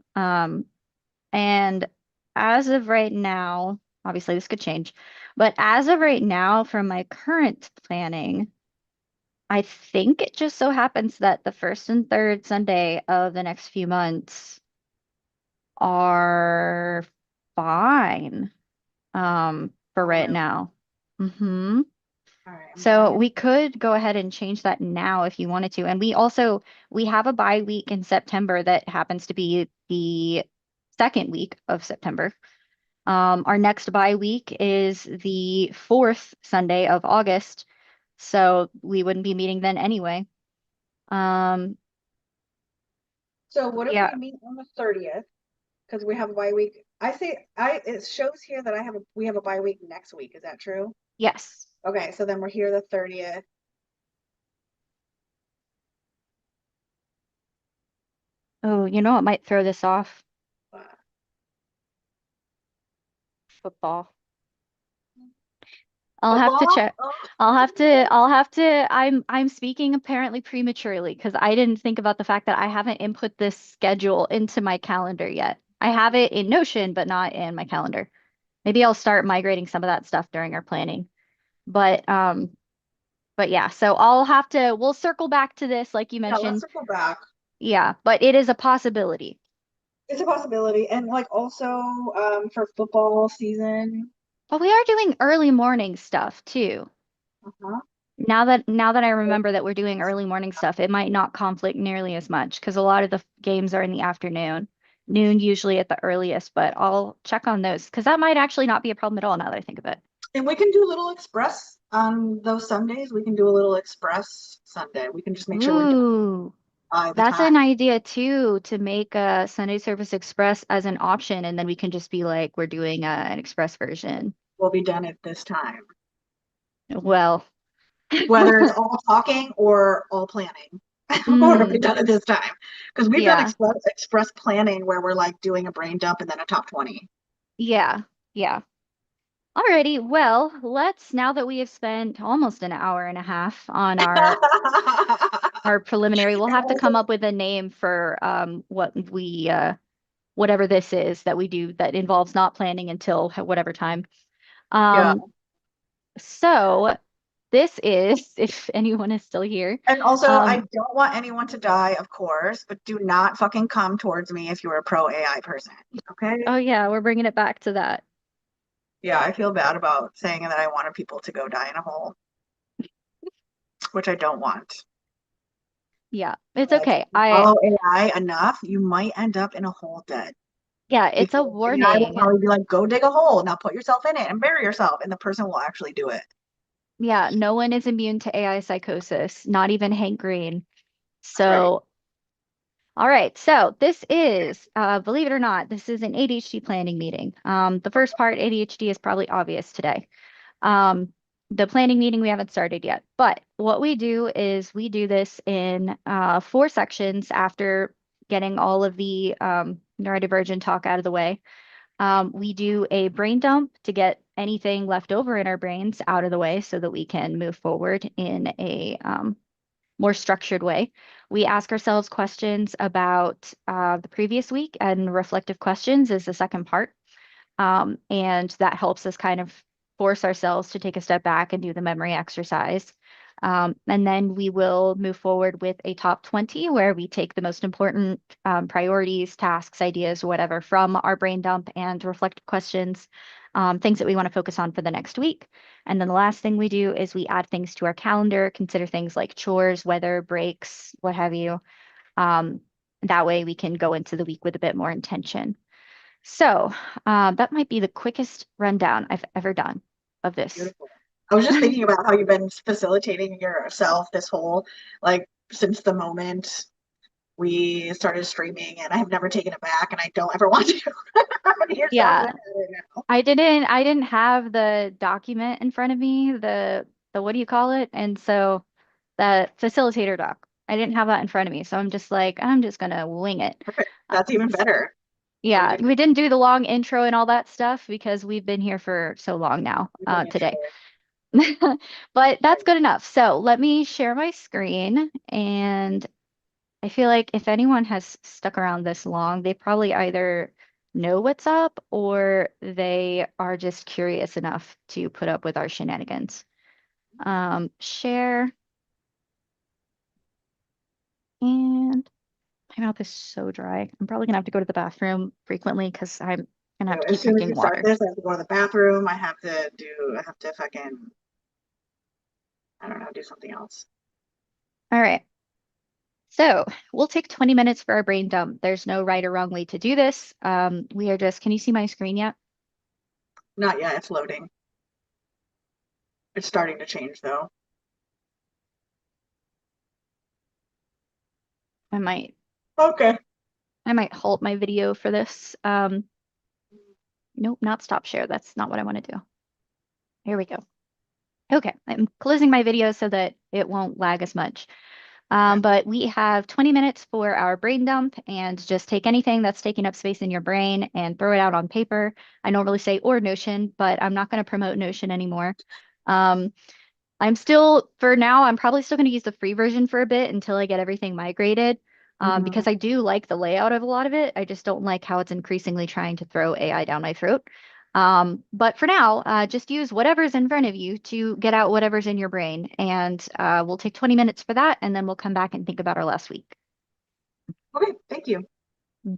And as of right now, obviously this could change, but as of right now, from my current planning, I think it just so happens that the first and third Sunday of the next few months are fine, for
Oh,
right
really?
now. Hmm.
All right, I'm
So
putting it.
we could go ahead and change that now if you wanted to. And we have a bye week in September that happens to be the second week of September. Our next bye week is the fourth Sunday of August, so we wouldn't be meeting then anyway. Um,
So what if we
yeah,
meet on the 30th? Because we have a bye week. I say it shows here that we have a bye week next week. Is that true?
yes.
Okay, so then we're here the 30th.
Oh, you know what might throw this off? Football. I'll have to
Football?
check.
Oh,
I'm speaking apparently prematurely because I didn't think about the fact that I haven't input this schedule into my calendar yet. I have it in Notion, but not in my calendar. Maybe I'll start migrating some of that stuff during our planning. But but yeah, so we'll circle back to this like you
yeah, let's
mentioned.
circle back.
Yeah, but it is a possibility.
It's a possibility. And like also for football season.
But we are doing early morning stuff too.
Uh-huh.
Now that I remember that we're doing early morning stuff, it might not conflict nearly as much because a lot of the games are in the afternoon, noon usually at the earliest, but I'll check on those because that might actually not be a problem at all now that I think of it.
And we can do a little express on those Sundays. We can do a little express Sunday. We can just make sure we're done.
Ooh.
by the
That's
time
an idea too, to make a Sunday Service Express as an option, and then we can just be like, we're doing an express version.
we'll be done at this time.
Well,
Whether it's all talking or all planning. We'll be
mm,
done at this time. Because we've done
yeah,
express planning where we're like doing a brain dump and then a top 20.
yeah, yeah. Alrighty, well, let's now that we have spent almost an hour and a half on our preliminary, we'll have to come up with a name for what we whatever this is that we do that involves not planning until whatever time.
Yeah.
Um, so this is, if anyone is still here,
And also, I
um,
don't want anyone to die, of course, but do not fucking come towards me if you're a pro AI person. Okay?
oh yeah, we're bringing it back to that.
Yeah, I feel bad about saying that I wanted people to go die in a hole, which I don't want.
Yeah, it's
But if
okay.
you follow AI enough, you might end up in a hole dead.
Yeah, it's a
Because AI will
warning.
probably be like, go dig a hole, now put yourself in it and bury yourself, and the person will actually do it.
Yeah, no one is immune to AI psychosis, not even Hank Green.
That's right.
So, all right. So this is, believe it or not, this is an ADHD planning meeting. The first part, ADHD, is probably obvious today. Um, the planning meeting we haven't started yet, but what we do is we do this in four sections after getting all of the neurodivergent talk out of the way. We do a brain dump to get anything left over in our brains out of the way so that we can move forward in a more structured way. We ask ourselves questions about the previous week, and reflective questions is the second part. And that helps us kind of force ourselves to take a step back and do the memory exercise. And then we will move forward with a top 20 where we take the most important priorities, tasks, ideas, whatever from our brain dump and reflective questions, things that we want to focus on for the next week. And then the last thing we do is we add things to our calendar, consider things like chores, weather, breaks, what have you. Um, that way we can go into the week with a bit more intention. So that might be the quickest rundown I've ever done of this.
Beautiful. I was just thinking about how you've been facilitating yourself this whole, like, since the moment we started streaming, and I have never taken it back, and I don't ever want to. You're so good
Yeah,
at it now.
I didn't have the document in front of me, the what do you call it? And so the facilitator doc. I didn't have that in front of me. So I'm just like, I'm just gonna wing it.
Perfect. That's even
S-
better. Way
Yeah,
to go.
we didn't do the long intro and all that stuff because we've been here for so long now,
You've been
today.
Michelle.
But that's good enough. So let me share my screen, and I feel like if anyone has stuck around this long, they probably either know what's up or they are just curious enough to put up with our shenanigans. Share, and my mouth is so dry. I'm probably gonna have to go to the bathroom frequently because I'm gonna have to
As
keep
soon as
drinking
you start
water.
this, I have to go to the bathroom. I have to fucking, I don't know, do something else.
All right. So we'll take 20 minutes for our brain dump. There's no right or wrong way to do this. We are just, can you see my screen yet?
Not yet. It's loading. It's starting to change though.
I might,
Okay.
I might halt my video for this. Nope, not stop share. That's not what I want to do. Here we go. Okay, I'm closing my video so that it won't lag as much.
Okay.
But we have 20 minutes for our brain dump, and just take anything that's taking up space in your brain and throw it out on paper. I normally say or Notion, but I'm not going to promote Notion anymore. Um, I'm still, for now, I'm probably still going to use the free version for a bit until I get everything migrated, because
Mhm.
I do like the layout of a lot of it. I just don't like how it's increasingly trying to throw AI down my throat. But for now, just use whatever's in front of you to get out whatever's in your brain. And we'll take 20 minutes for that, and then we'll come back and think about our last week.
Okay. Thank you.
Mhm.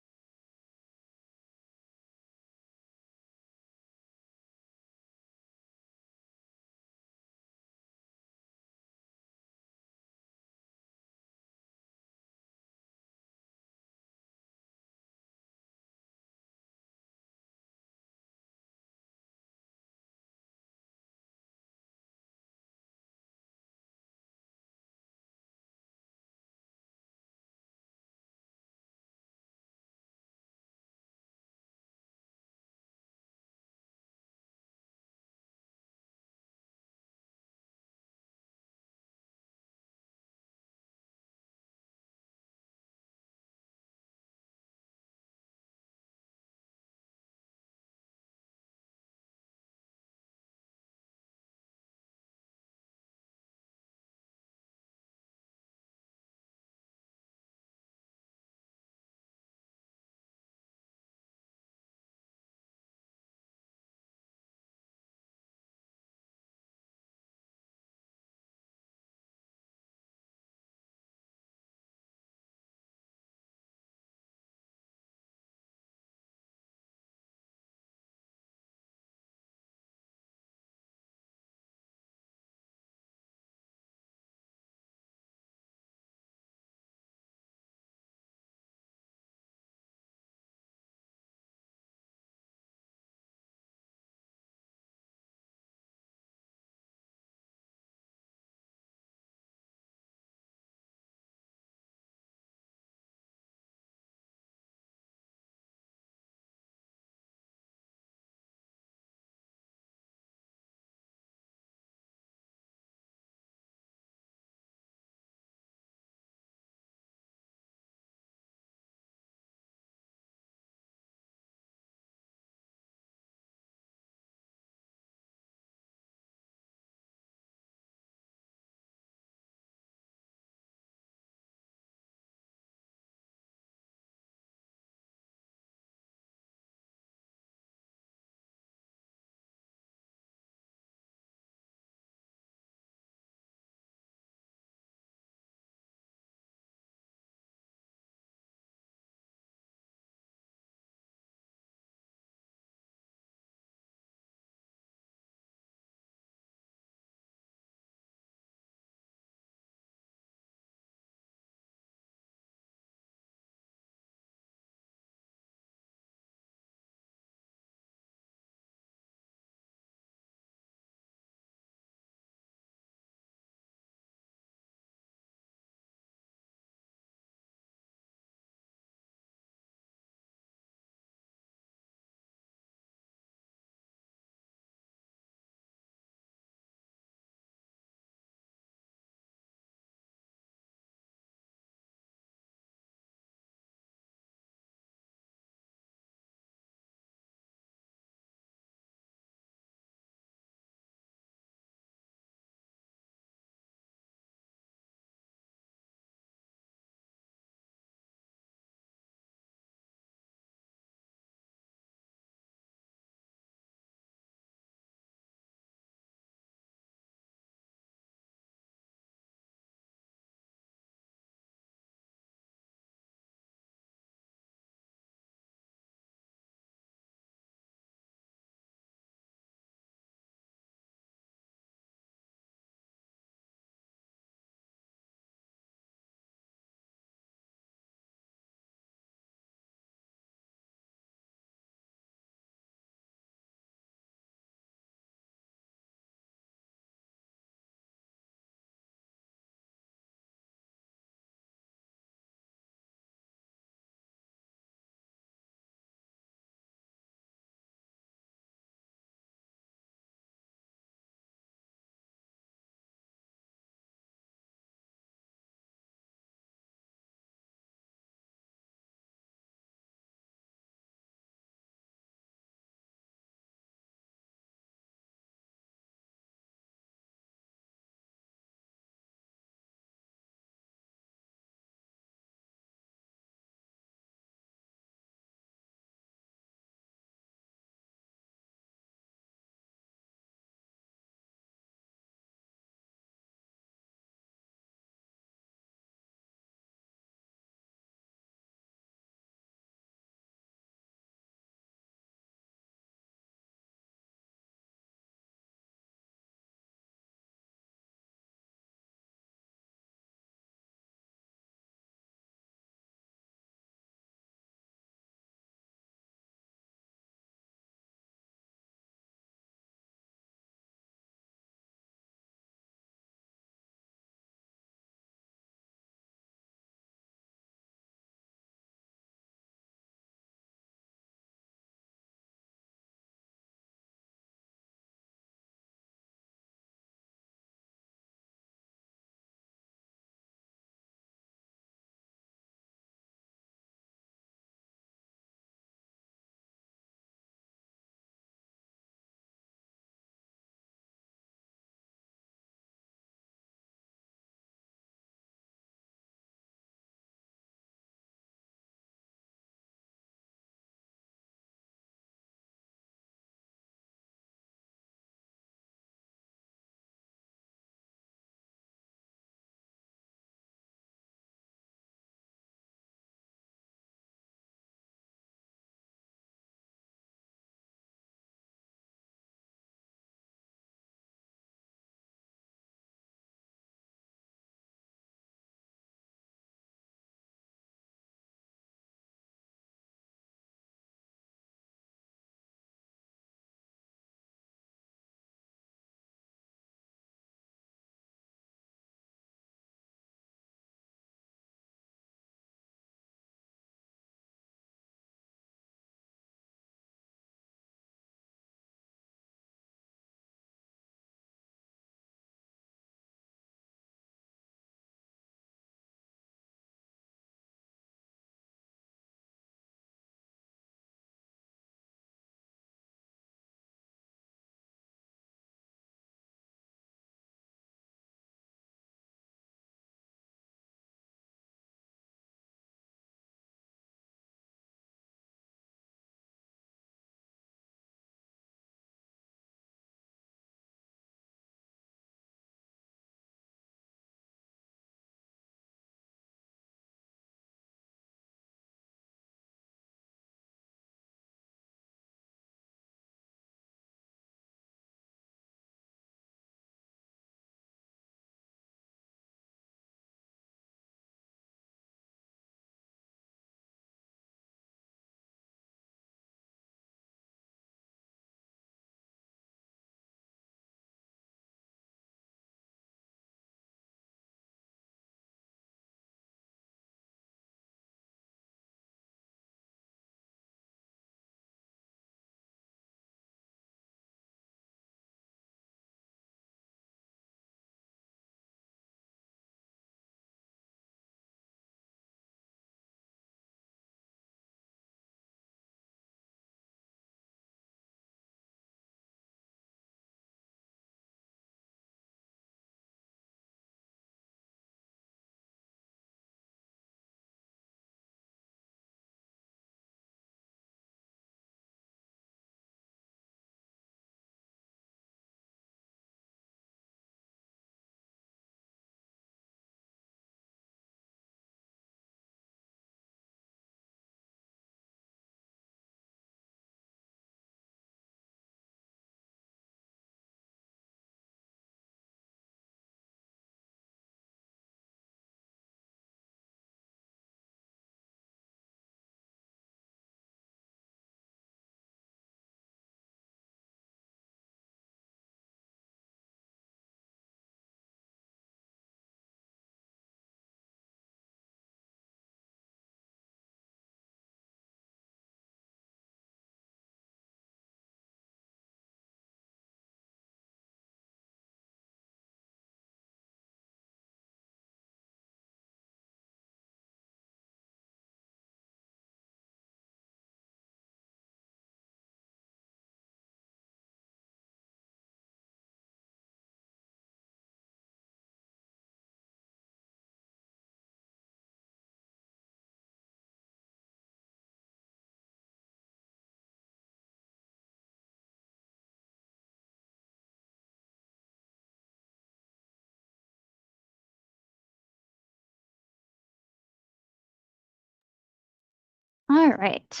All right.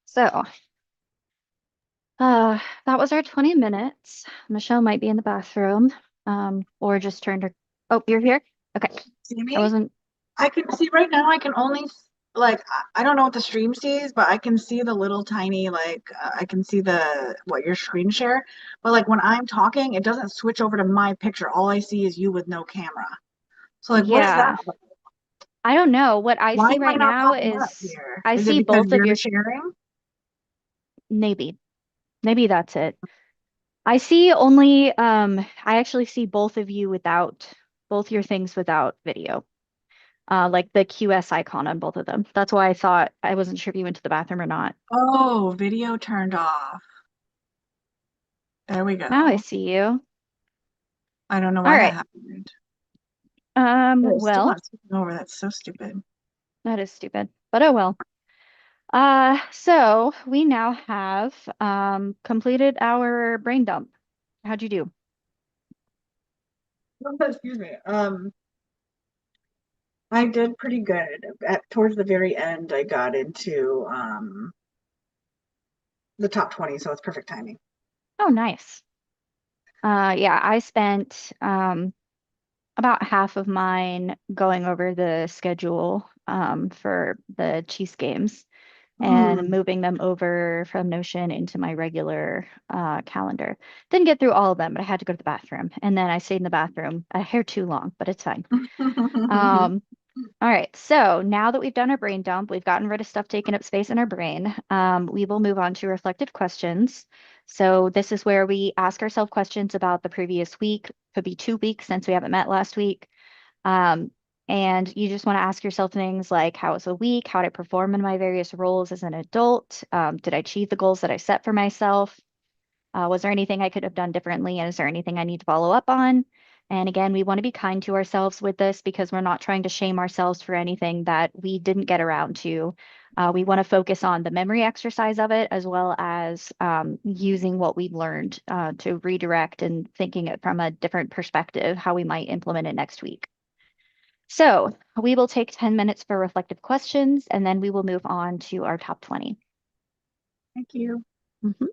So, that was our 20 minutes. Michelle might be in the bathroom, or just turned her. Oh, you're here? Okay.
See
I
me?
wasn't.
I can see right now, I can only like I don't know what the stream sees, but I can see the little tiny like I can see the what your screen share. But like when I'm talking, it doesn't switch over to my picture. All I see is you with no camera. So like what is that
Yeah.
about?
I don't know. What I
Why
see
am I
right
not
now
popping up
is
here?
I
Is it
see
because
both of
you're
your,
sharing?
maybe. Maybe that's it. I see only, I actually see both of you without, both your things without video. Like the QS icon on both of them. That's why I thought I wasn't sure if you went to the bathroom or not.
Oh, video turned off. There we
Now I
go.
see you.
I don't know
All
why that
right.
happened. Oh, it's still
Well,
not switching over. That's so stupid.
that is stupid, but oh well. So we now have completed our brain dump. How'd you do?
Excuse me. I did pretty good. Towards the very end, I got into the top 20, so it's perfect timing.
Oh, nice. Yeah, I spent about half of mine going over the schedule for the Chiefs games and
Hmm.
moving them over from Notion into my regular calendar. Didn't get through all of them, but I had to go to the bathroom. And then I stayed in the bathroom a hair too long, but it's fine. Um, all right, so now that we've done our brain dump, we've gotten rid of stuff taking up space in our brain, we will move on to reflective questions. So this is where we ask ourselves questions about the previous week, could be 2 weeks since we haven't met last week. Um, and you just want to ask yourself things like, how was the week? How did I perform in my various roles as an adult? Did I achieve the goals that I set for myself? Was there anything I could have done differently? And is there anything I need to follow up on? And again, we want to be kind to ourselves with this because we're not trying to shame ourselves for anything that we didn't get around to. We want to focus on the memory exercise of it as well as using what we've learned to redirect and thinking it from a different perspective, how we might implement it next week. So we will take 10 minutes for reflective questions and then we will move on to our top 20.
Thank you.
Mhm.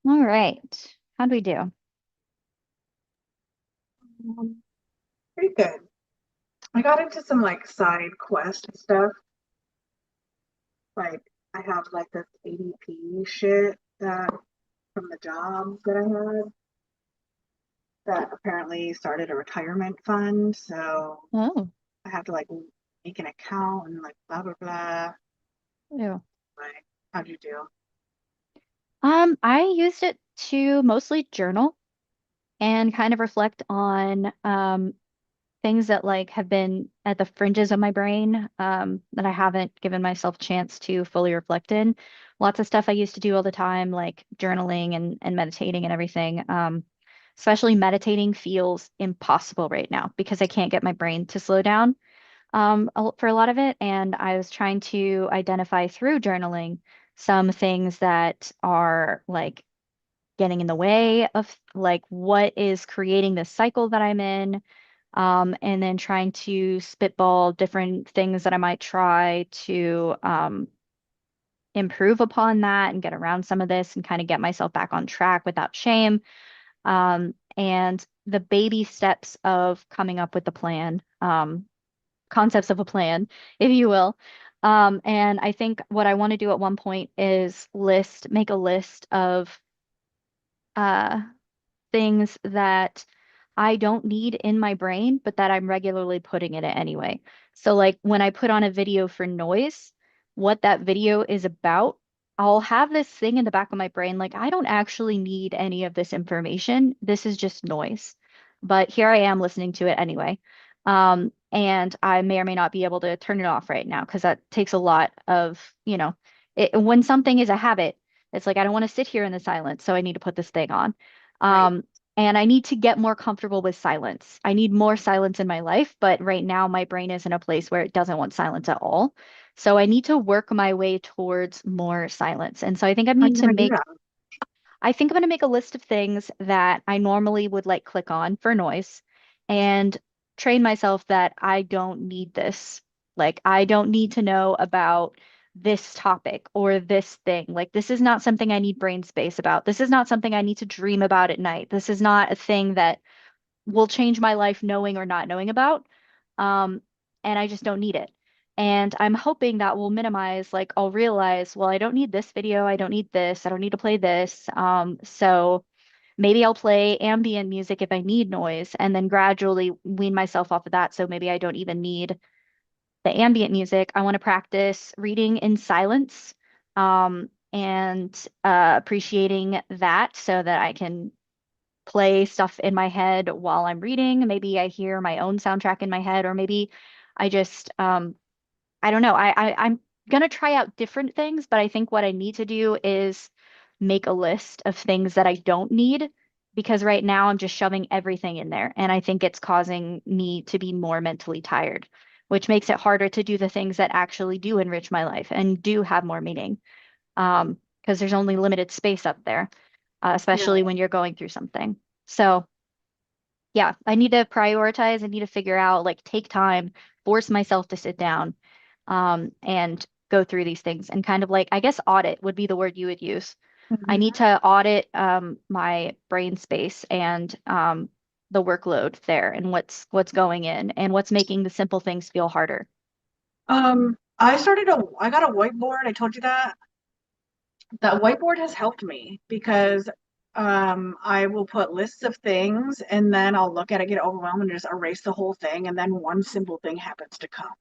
All right. How'd we do?
Um, Pretty good. I got into some like side quest stuff. Like I have like this ADP shit that from the job that I had that apparently started a retirement fund. So
Oh,
I have to like make an account and like blah blah blah.
yeah.
Like, how'd you do?
I used it to mostly journal and kind of reflect on things that like have been at the fringes of my brain that I haven't given myself a chance to fully reflect in. Lots of stuff I used to do all the time, like journaling and meditating and everything. Especially meditating feels impossible right now because I can't get my brain to slow down for a lot of it. And I was trying to identify through journaling some things that are like getting in the way of like what is creating this cycle that I'm in. And then trying to spitball different things that I might try to improve upon that and get around some of this and kind of get myself back on track without shame. And the baby steps of coming up with the plan, concepts of a plan, if you will. And I think what I want to do at one point is make a list of uh, things that I don't need in my brain, but that I'm regularly putting in it anyway. So, like when I put on a video for noise, what that video is about, I'll have this thing in the back of my brain, like, I don't actually need any of this information. This is just noise. But here I am listening to it anyway. And I may or may not be able to turn it off right now because that takes a lot of, when something is a habit, it's like, I don't want to sit here in the silence, so I need to put this thing on.
Right.
Um, and I need to get more comfortable with silence. I need more silence in my life, but right now my brain is in a place where it doesn't want silence at all. So I need to work my way towards more silence. And so
How are you gonna do that?
I think I'm going to make a list of things that I normally would like click on for noise and train myself that I don't need this. Like, I don't need to know about this topic or this thing. Like, this is not something I need brain space about. This is not something I need to dream about at night. This is not a thing that will change my life knowing or not knowing about. Um, and I just don't need it. And I'm hoping that will minimize, like, I'll realize, well, I don't need this video. I don't need this. I don't need to play this. So maybe I'll play ambient music if I need noise and then gradually wean myself off of that. So maybe I don't even need the ambient music. I want to practice reading in silence, and appreciating that so that I can play stuff in my head while I'm reading. Maybe I hear my own soundtrack in my head, or maybe I just I don't know. I'm gonna try out different things, but I think what I need to do is make a list of things that I don't need because right now I'm just shoving everything in there, and I think it's causing me to be more mentally tired, which makes it harder to do the things that actually do enrich my life and do have more meaning. Because there's only limited space up there,
Yeah.
especially when you're going through something. So yeah, I need to prioritize. I need to figure out, like, take time, force myself to sit down, and go through these things and kind of like, I guess audit would be the word you would use. I need
Mhm.
to audit my brain space and the workload there and what's going in and what's making the simple things feel harder.
I got a whiteboard. I told you that. That whiteboard has helped me because I will put lists of things and then I'll look at it, get overwhelmed, and just erase the whole thing, and then one simple thing happens to come.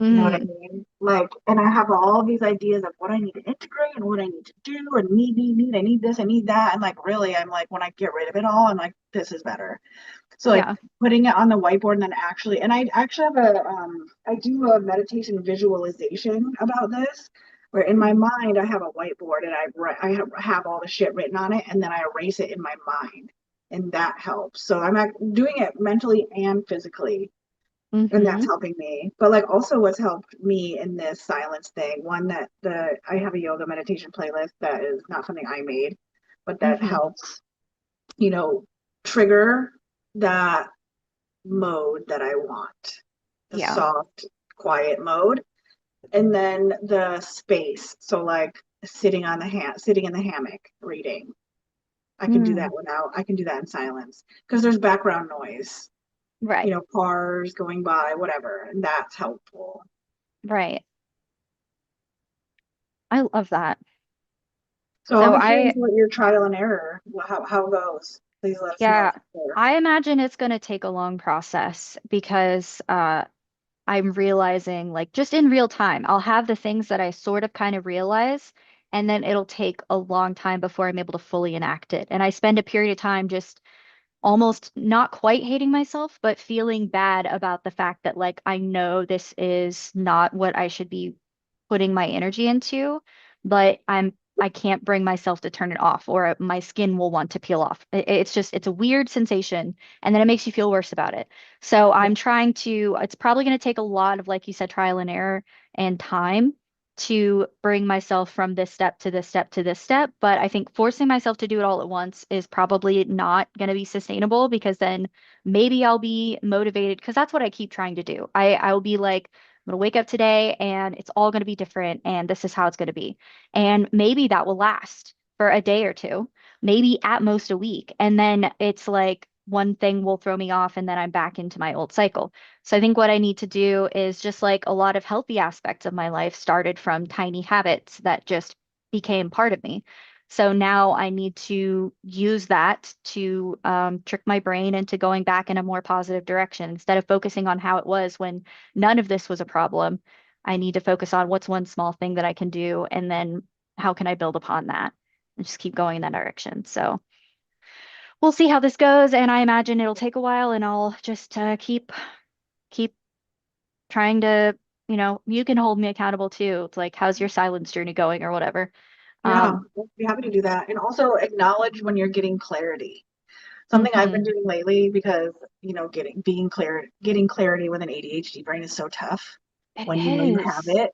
You know what I
Mm,
mean? Like, and I have all these ideas of what I need to integrate and what I need to do, and I need this, I need that. And like, really, I'm like, when I get rid of it all, I'm like, this is better. So like
yeah.
putting it on the whiteboard and then actually, and I actually have I do a meditation visualization about this, where in my
Mm,
mind I have a whiteboard and have all the shit written on it, and then I erase it in my mind, and that helps. So doing it mentally and physically, and that's
mm-hmm.
helping me. But like also what's helped me in this silence thing, one that the I have a yoga meditation playlist that is not something I made, but that
Mm-hmm.
helps, you know, trigger that mode that I want, the
Yeah.
soft, quiet mode. And then the space. So like sitting in the hammock reading.
Mm,
I can do that in silence because there's background noise,
right,
cars going by, whatever, and that's helpful.
right. I love that.
So I'll
So
be curious what your trial and error, how it goes. Please let us know
yeah,
for sure.
I imagine it's going to take a long process because I'm realizing like just in real time, I'll have the things that I sort of kind of realize, and then it'll take a long time before I'm able to fully enact it. And I spend a period of time just almost not quite hating myself, but feeling bad about the fact that like I know this is not what I should be putting my energy into, but I can't bring myself to turn it off or my skin will want to peel off. It's just it's a weird sensation and then it makes you feel worse about it. So
Yeah.
I'm trying to it's probably going to take a lot of like you said trial and error and time to bring myself from this step to this step to this step. But I think forcing myself to do it all at once is probably not going to be sustainable because then maybe I'll be motivated because that's what I keep trying to do. I'll be like, I'm going to wake up today and it's all going to be different and this is how it's going to be. And maybe that will last for a day or two, maybe at most a week. And then it's like one thing will throw me off and then I'm back into my old cycle. So I think what I need to do is just like a lot of healthy aspects of my life started from tiny habits that just became part of me. So now I need to use that to trick my brain into going back in a more positive direction. Instead of focusing on how it was when none of this was a problem, I need to focus on what's one small thing that I can do and then how can I build upon that and just keep going in that direction. So we'll see how this goes. And I imagine it'll take a while and I'll just keep trying to, you can hold me accountable too. It's like, how's your silence journey going or whatever.
Yeah,
Um,
I'll be happy to do that. And also acknowledge when you're getting clarity. Something I've been
mhm.
doing lately because, getting clarity with an ADHD brain is so tough
It
when you know you have
is.
it.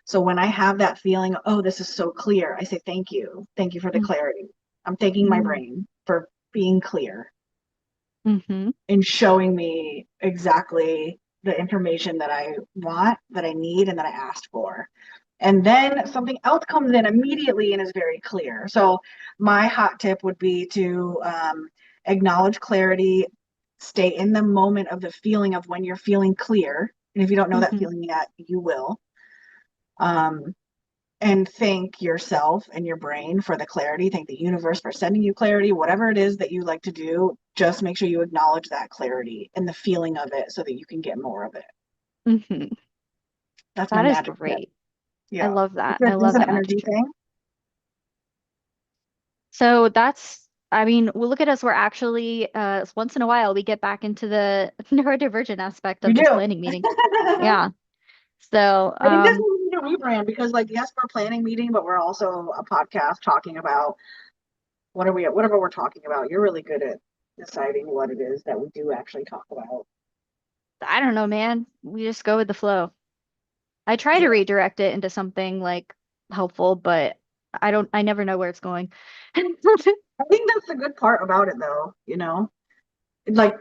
So when I have that feeling, oh, this is so clear, I say thank you. Thank you for the clarity. I'm thanking my
Mm-hmm.
brain for being clear
Mm-hmm.
and showing me exactly the information that I want, that I need, and that I asked for. And then something else comes in immediately and is very clear. So my hot tip would be to acknowledge clarity, stay in the moment of the feeling of when you're feeling clear. And if you don't know that
Mm-hmm.
feeling yet, you will. Um, and thank yourself and your brain for the clarity. Thank the universe for sending you clarity. Whatever it is that you like to do, just make sure you acknowledge that clarity and the feeling of it so that you can get more of it.
Mm-hmm.
That's my
That is
magic tip.
great. I
Yeah.
love that.
Is
I
this
love
an
that magic
energy
trick.
thing?
So I mean, we'll look at us. We're actually, once in a while, we get back into the neurodivergent aspect
You
of this
do.
planning meeting. Yeah. So,
I think that's what we need to rebrand because, like, yes, we're a planning meeting, but we're also a podcast talking about whatever we're talking about. You're really good at deciding what it is that we do actually talk about.
I don't know, man. We just go with the flow. I try to
Yeah.
redirect it into something like helpful, but I never know where it's going.
I think that's the good part about it, though, like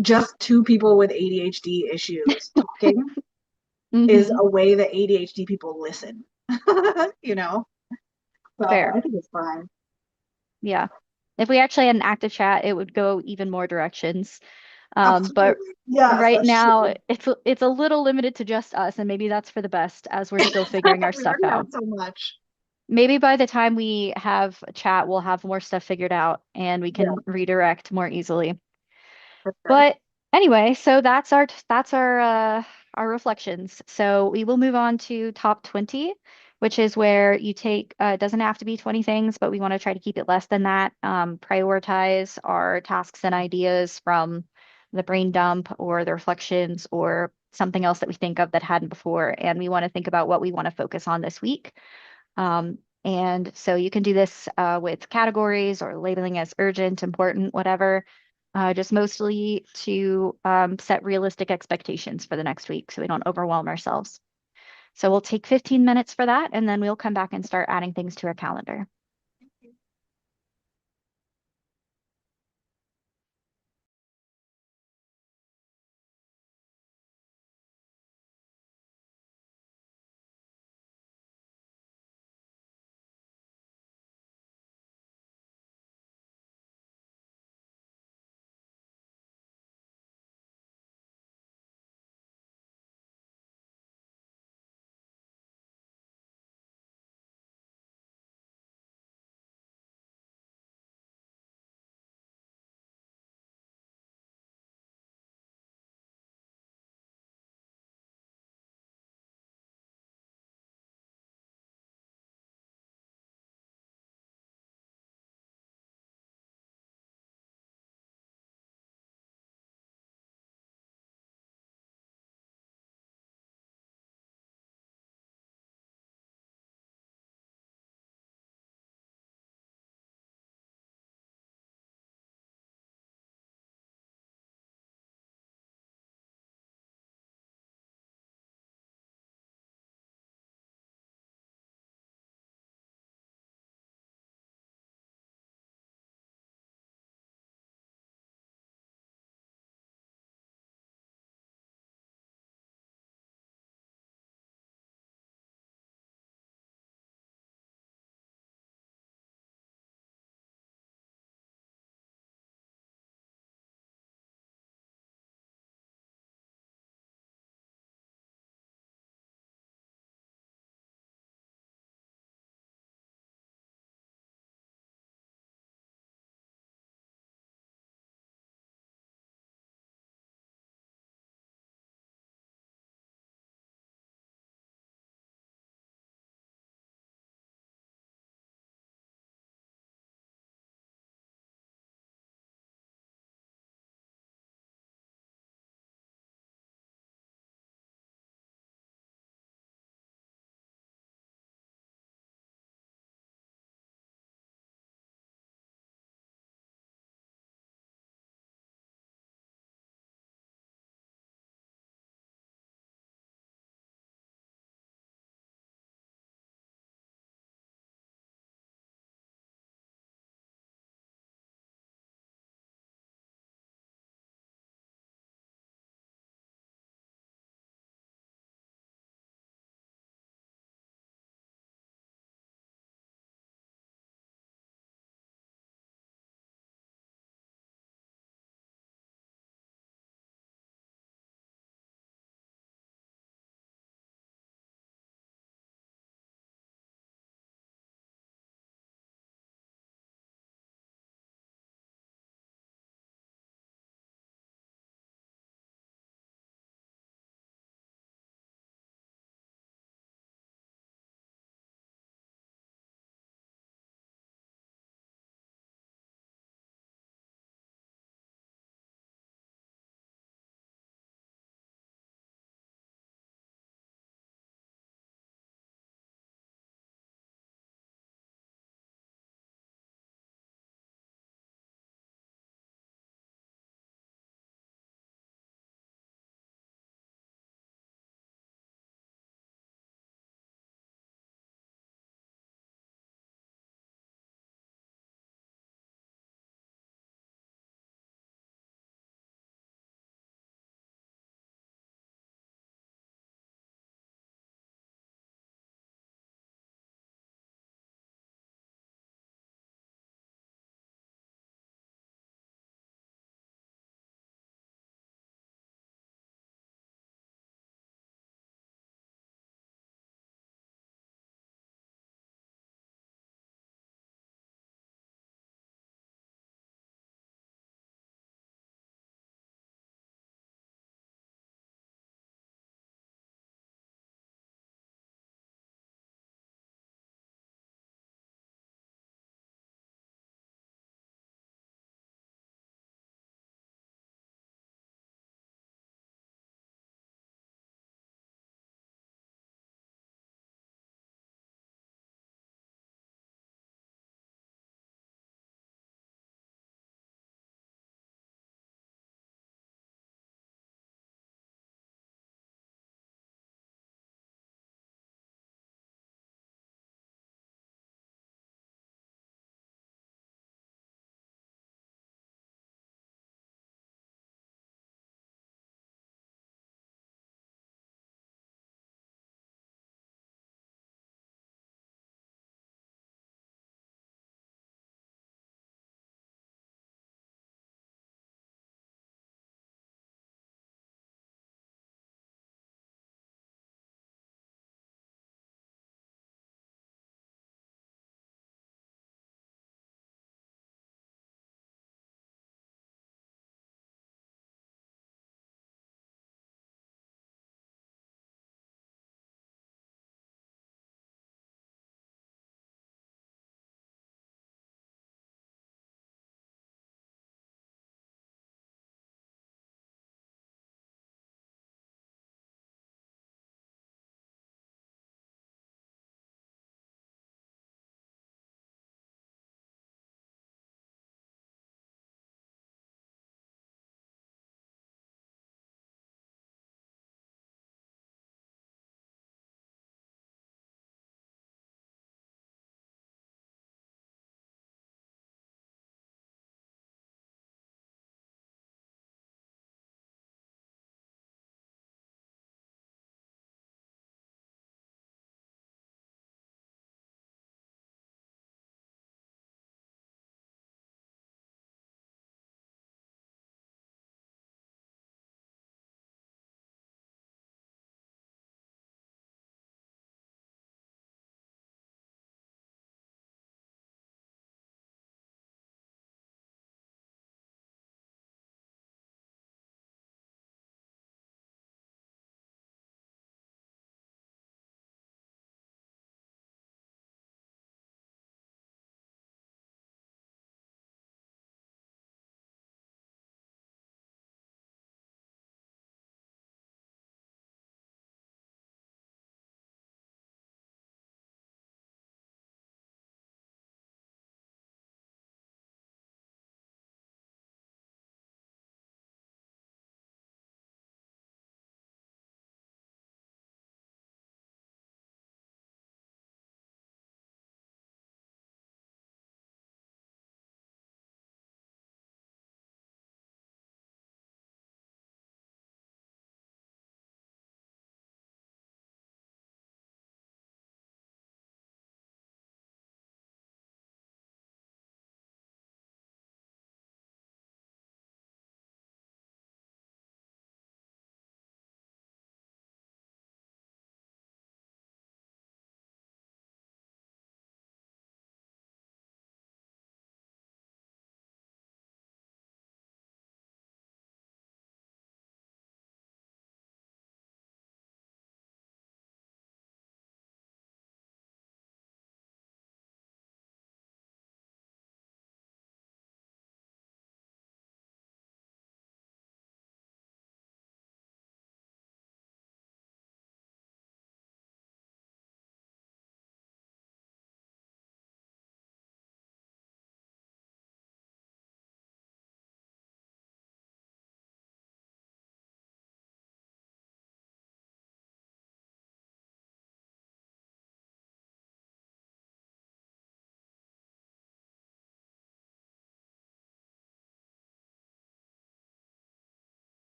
just two people with ADHD issues talking is
Hmm.
a way that ADHD people listen, you know? So
Fair.
I think it's fine.
Yeah. If we actually had an active chat, it would go even more directions. But
Absolutely. Yes,
right
that's
now
true.
it's a little limited to just us, and maybe that's for the best as we're still figuring our
We
stuff
already
out.
have so much.
Maybe by the time we have a chat, we'll have more stuff figured out and we
Yeah,
can redirect more easily.
for sure.
But anyway, so that's our reflections. So we will move on to top 20, which is where you take it doesn't have to be 20 things, but we want to try to keep it less than that. Prioritize our tasks and ideas from the brain dump or the reflections or something else that we think of that hadn't before. And we want to think about what we want to focus on this week. And so you can do this with categories or labeling as urgent, important, whatever, just mostly to set realistic expectations for the next week so we don't overwhelm ourselves. So we'll take 15 minutes for that, and then we'll come back and start adding things to our calendar.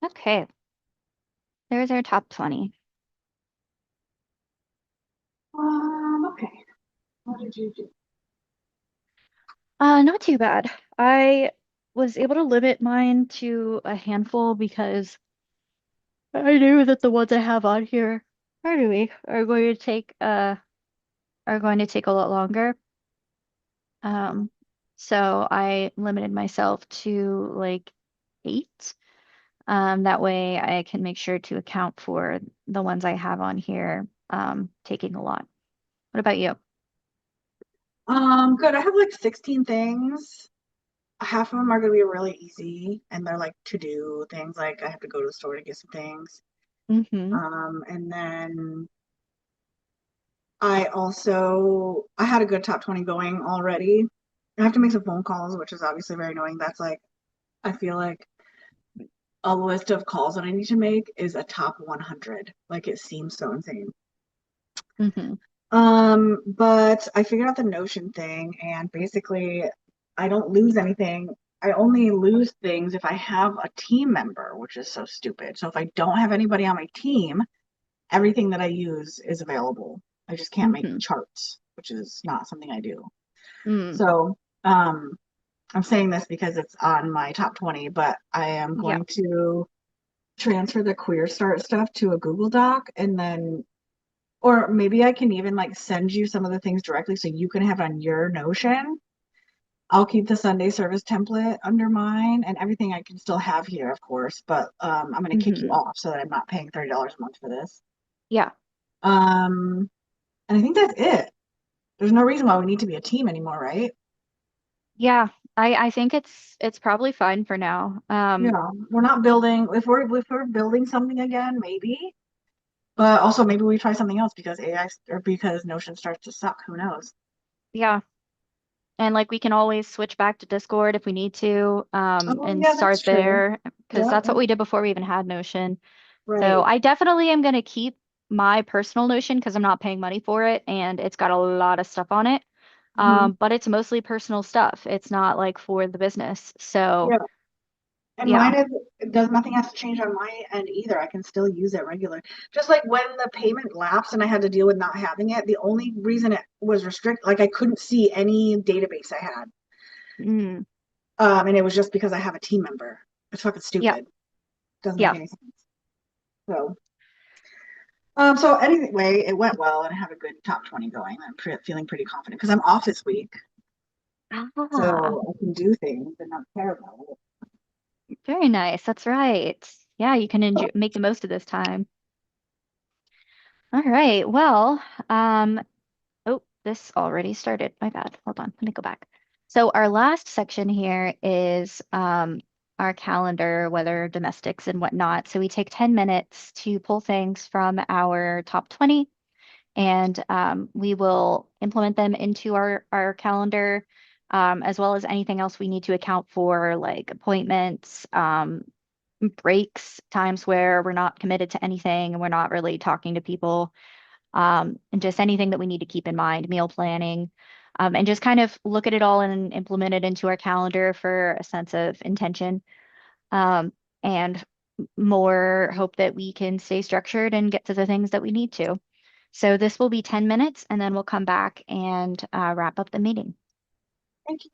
Okay, there's our top 20.
Okay. What did you do?
Not too bad. I was able to limit mine to a handful because I knew that the ones I have on here, pardon me, are going to take a lot longer. Um, so I limited myself to like 8. That way I can make sure to account for the ones I have on here, taking a lot. What about you?
Good. I have like 16 things. Half of them are gonna be really easy, and they're like to do things like I have to go to the store to get some things.
Mm-hmm.
And then I had a good top 20 going already. I have to make some phone calls, which is obviously very annoying. That's like I feel like a list of calls that I need to make is a top 100. Like it seems so insane.
Mm-hmm.
But I figured out the Notion thing, and basically, I don't lose anything. I only lose things if I have a team member, which is so stupid. So if I don't have anybody on my team, everything that I use is available. I just can't make
Mm-hmm.
charts, which is not something I do.
Mm.
So, I'm saying this because it's on my top 20, but I am
Yeah.
going to transfer the Queer Start stuff to a Google Doc and then or maybe I can even like send you some of the things directly so you can have it on your Notion. I'll keep the Sunday service template under mine and everything I can still have here, of course, but I'm going to kick you
Mm-hmm.
off so that I'm not paying $30 a month for this.
Yeah.
Um, and I think that's it. There's no reason why we need to be a team anymore, right?
Yeah. I think it's probably fine for now.
Yeah, we're not building if we're building something again, maybe. But also maybe we try something else because AI or because Notion starts to suck. Who knows?
Yeah. And like we can always switch back to Discord if we need to,
Oh
and
yeah, that's
start
true.
there because
Yeah,
that's what we did before we even had Notion. So
right.
I definitely am going to keep my personal Notion because I'm not paying money for it and it's got a lot of stuff on it.
Hmm.
But it's mostly personal stuff. It's not like for the business. So
Yeah. And
yeah.
mine is it does nothing has to change on my end either. I can still use it regular. Just like when the payment lapsed and I had to deal with not having it, the only reason it was restricted, like I couldn't see any database I had.
Mm,
And it was just because I have a team member. It's fucking
yeah.
stupid. Doesn't make
Yeah.
any sense. So, so anyway, it went well and I have a good top 20 going. I'm feeling pretty confident because I'm off this week.
Ah,
So I can do things and not care about it.
very nice. That's right. Yeah, you can enjoy make the most of this time. All right. Well, oh, this already started. My bad. Hold on. Let me go back. So our last section here is our calendar, whether domestics and whatnot. So we take 10 minutes to pull things from our top 20 and we will implement them into our calendar, as well as anything else we need to account for, like appointments, breaks, times where we're not committed to anything and we're not really talking to people, and just anything that we need to keep in mind, meal planning, and just kind of look at it all and implement it into our calendar for a sense of intention, and more hope that we can stay structured and get to the things that we need to. So this will be 10 minutes and then we'll come back and wrap up the meeting.
Thank you.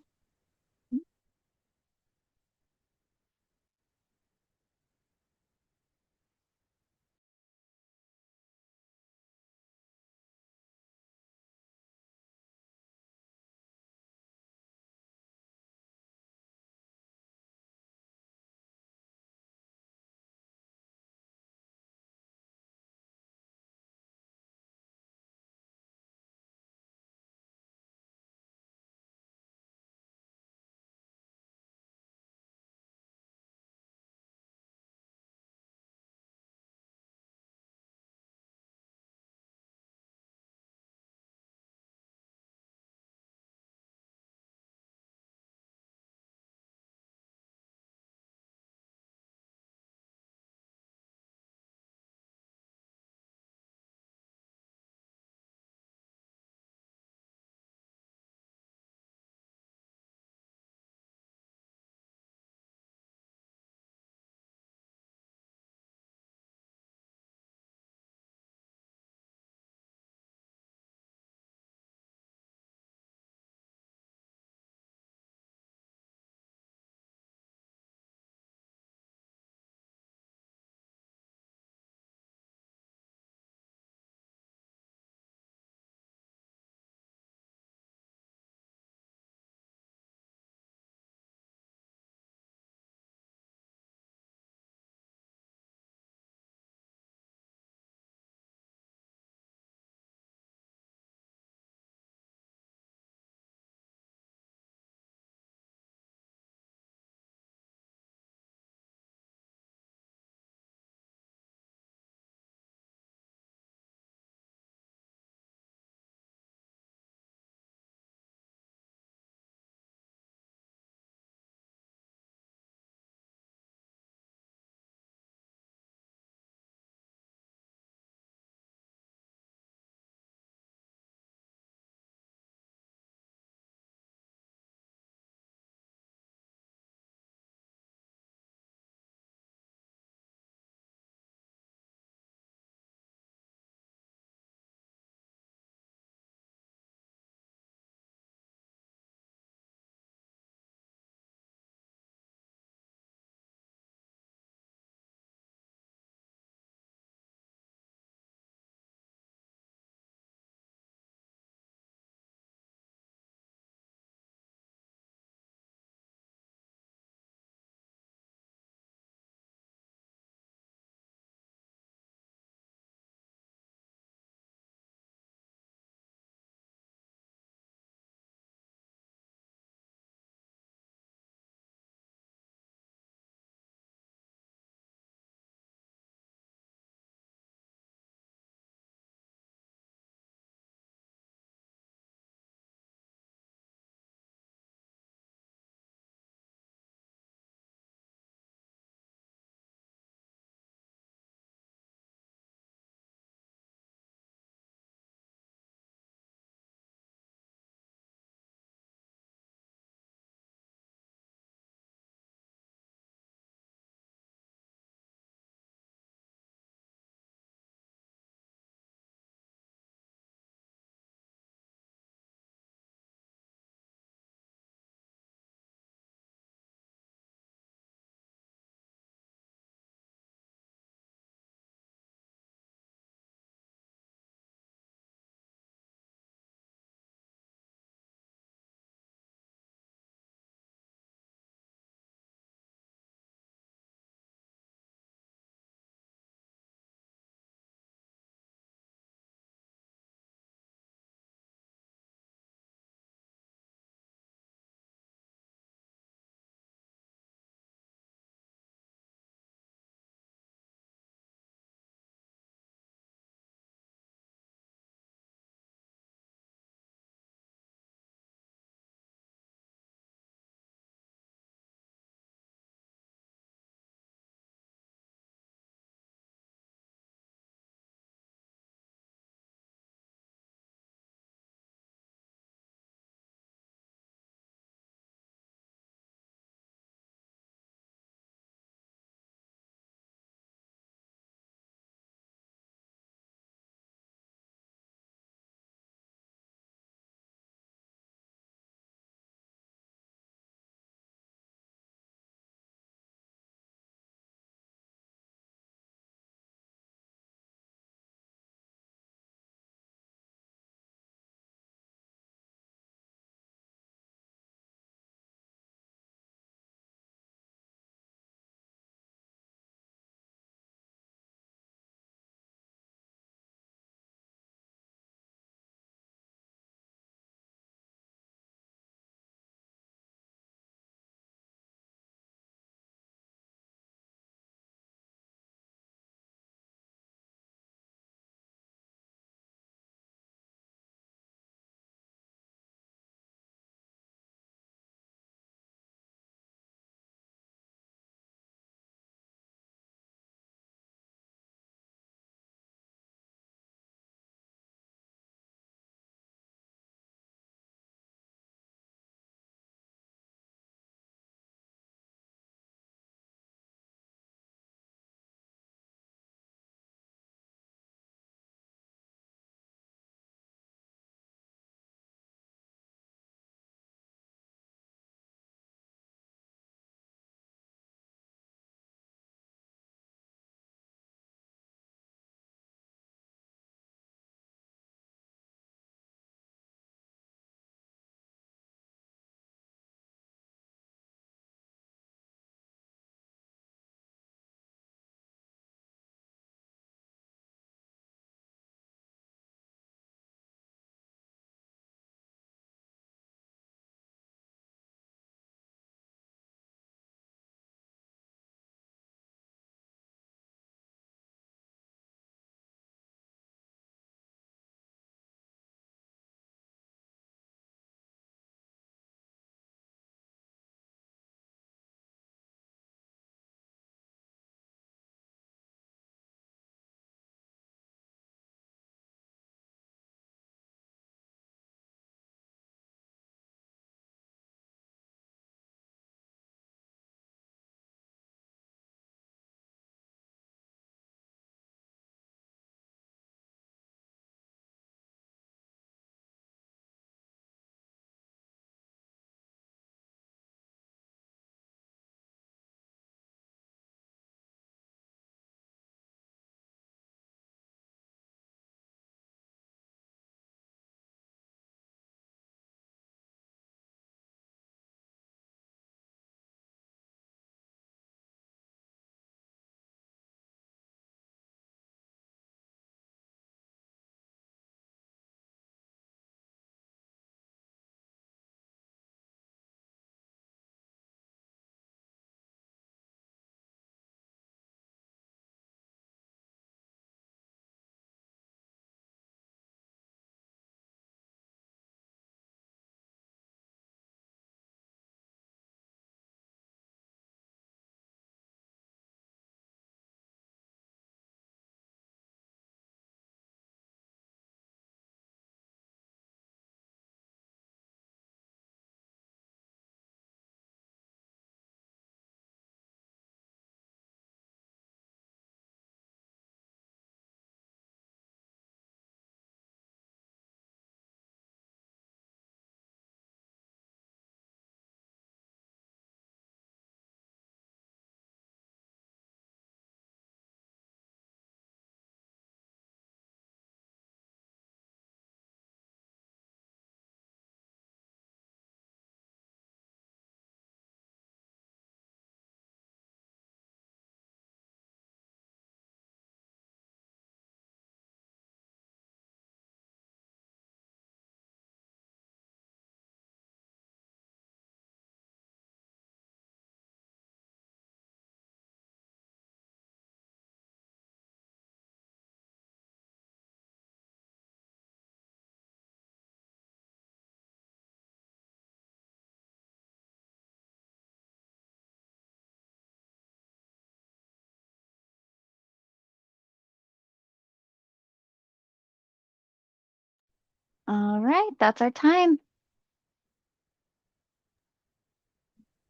All right, that's our time.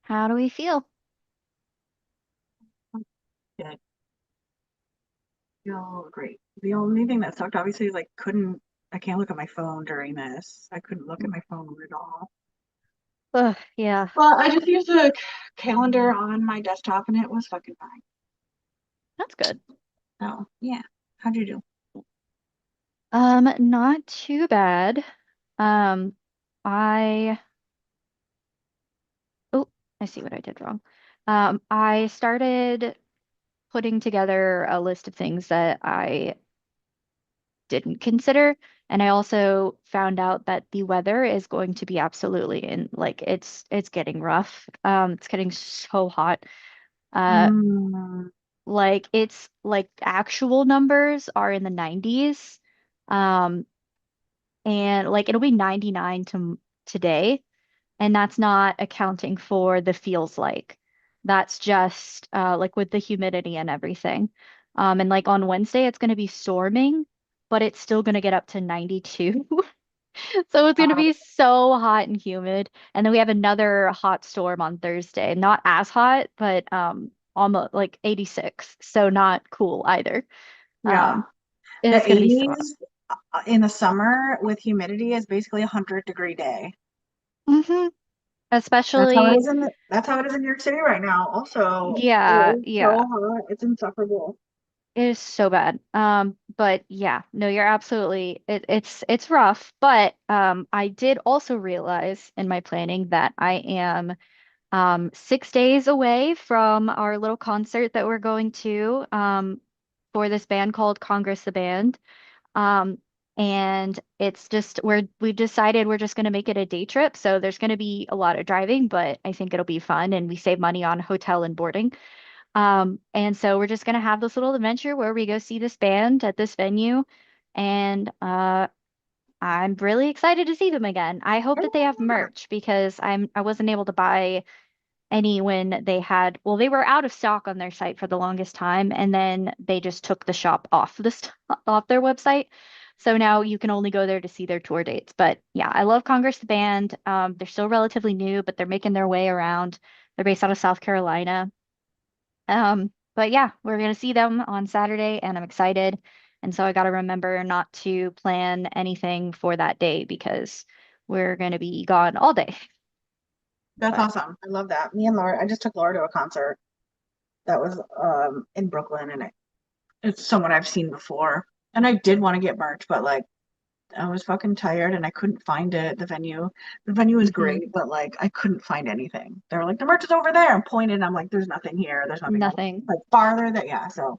How do we feel?
Yeah, feel great. The only thing that sucked, obviously, is I can't look at my phone during this. I couldn't look at my phone at all.
Ugh, yeah,
Well, I just used the calendar on my desktop and it was fucking fine.
that's good.
So, yeah. How'd you do?
Not too bad. Um, I oh, I see what I did wrong. I started putting together a list of things that I didn't consider, and I also found out that the weather is going to be absolutely in like it's getting rough. It's getting so hot. Uh,
Mm,
like it's like actual numbers are in the 90s. Um, and like it'll be 99 to today, and that's not accounting for the feels like. That's just like with the humidity and everything. And like on Wednesday, it's going to be storming, but it's still going to get up to 92. So it's going to be so hot and humid. And then we have another hot storm on Thursday. Not as hot, but almost like 86. So not cool either.
yeah. The
It's going to be so hot.
80s in the summer with humidity is basically a 100-degree day.
Hmm.
That's how it
Especially,
is that's how it is in New York City right now. Also, it
yeah,
is so
yeah.
hot, it's insufferable.
It is so bad. But yeah, no, you're absolutely it's rough, but I did also realize in my planning that I am 6 days away from our little concert that we're going to for this band called Congress the Band. Um, and it's just we've decided we're just going to make it a day trip. So there's going to be a lot of driving, but I think it'll be fun and we save money on hotel and boarding. And so we're just gonna have this little adventure where we go see this band at this venue, and I'm really excited to see them again. I hope that they have merch because I wasn't able to buy any when they had, well, they were out of stock on their site for the longest time, and then they just took the shop off off their website. So now you can only go there to see their tour dates. But yeah, I love Congress the band. They're still relatively new, but they're making their way around. They're based out of South Carolina. But yeah, we're gonna see them on Saturday and I'm excited. And so I gotta remember not to plan anything for that day because we're gonna be gone all day.
That's
But
awesome. I love that. Me and Laura, I just took Laura to a concert that was in Brooklyn and it's someone I've seen before. And I did want to get merch, but like I was fucking tired and I couldn't find it. The venue was
mhm,
great, but like I couldn't find anything. They were like, the merch is over there and pointed. And I'm like, there's nothing here. There's nothing. I'm
nothing.
like farther that, yeah. So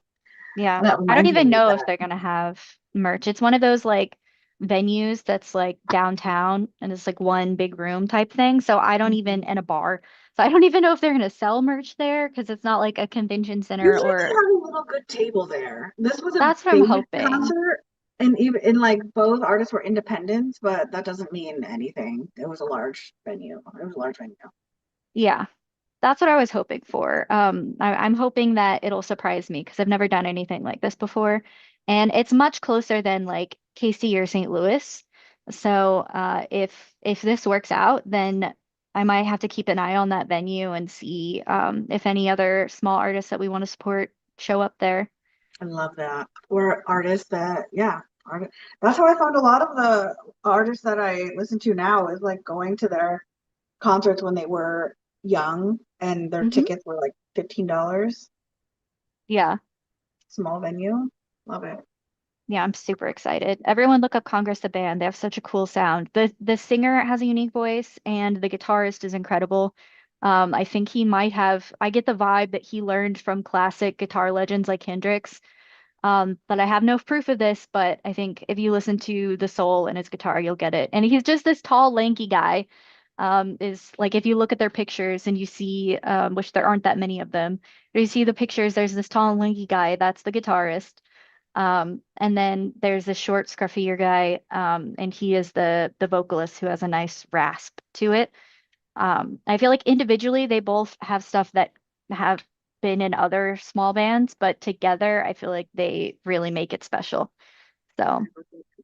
Yeah.
that
I don't
reminds
even
me of
know if
that.
they're gonna have merch. It's one of those like venues that's like downtown and it's like one big room type thing. So I don't even,
Mhm.
in a bar. So I don't even know if they're gonna sell merch there because it's not like a convention center
Usually they
or
have a little good table there. This was a
that's what I'm
big
hoping.
concert, and even in like both artists were independents, but that doesn't mean anything. It was a large venue. It was a large venue.
Yeah. That's what I was hoping for. I'm hoping that it'll surprise me because I've never done anything like this before, and it's much closer than like KC or St. Louis. So if this works out, then I might have to keep an eye on that venue and see if any other small artists that we want to support show up there.
I love that. Or artists that, yeah, that's how I found a lot of the artists that I listen to now is like going to their concerts when they were young and their
Hmm.
tickets were like $15,
Yeah.
small venue. Love it.
Yeah, I'm super excited. Everyone look up Congress the band. They have such a cool sound. The singer has a unique voice and the guitarist is incredible. I think he might have, I get the vibe that he learned from classic guitar legends like Hendrix. But I have no proof of this, but I think if you listen to the soul in his guitar, you'll get it. And he's just this tall, lanky guy. Is like if you look at their pictures and you see, which there aren't that many of them, but you see the pictures, there's this tall, lanky guy, that's the guitarist. And then there's this short, scruffier guy, and he is the vocalist who has a nice rasp to it. I feel like individually they both have stuff that have been in other small bands, but together I feel like they really make it special. So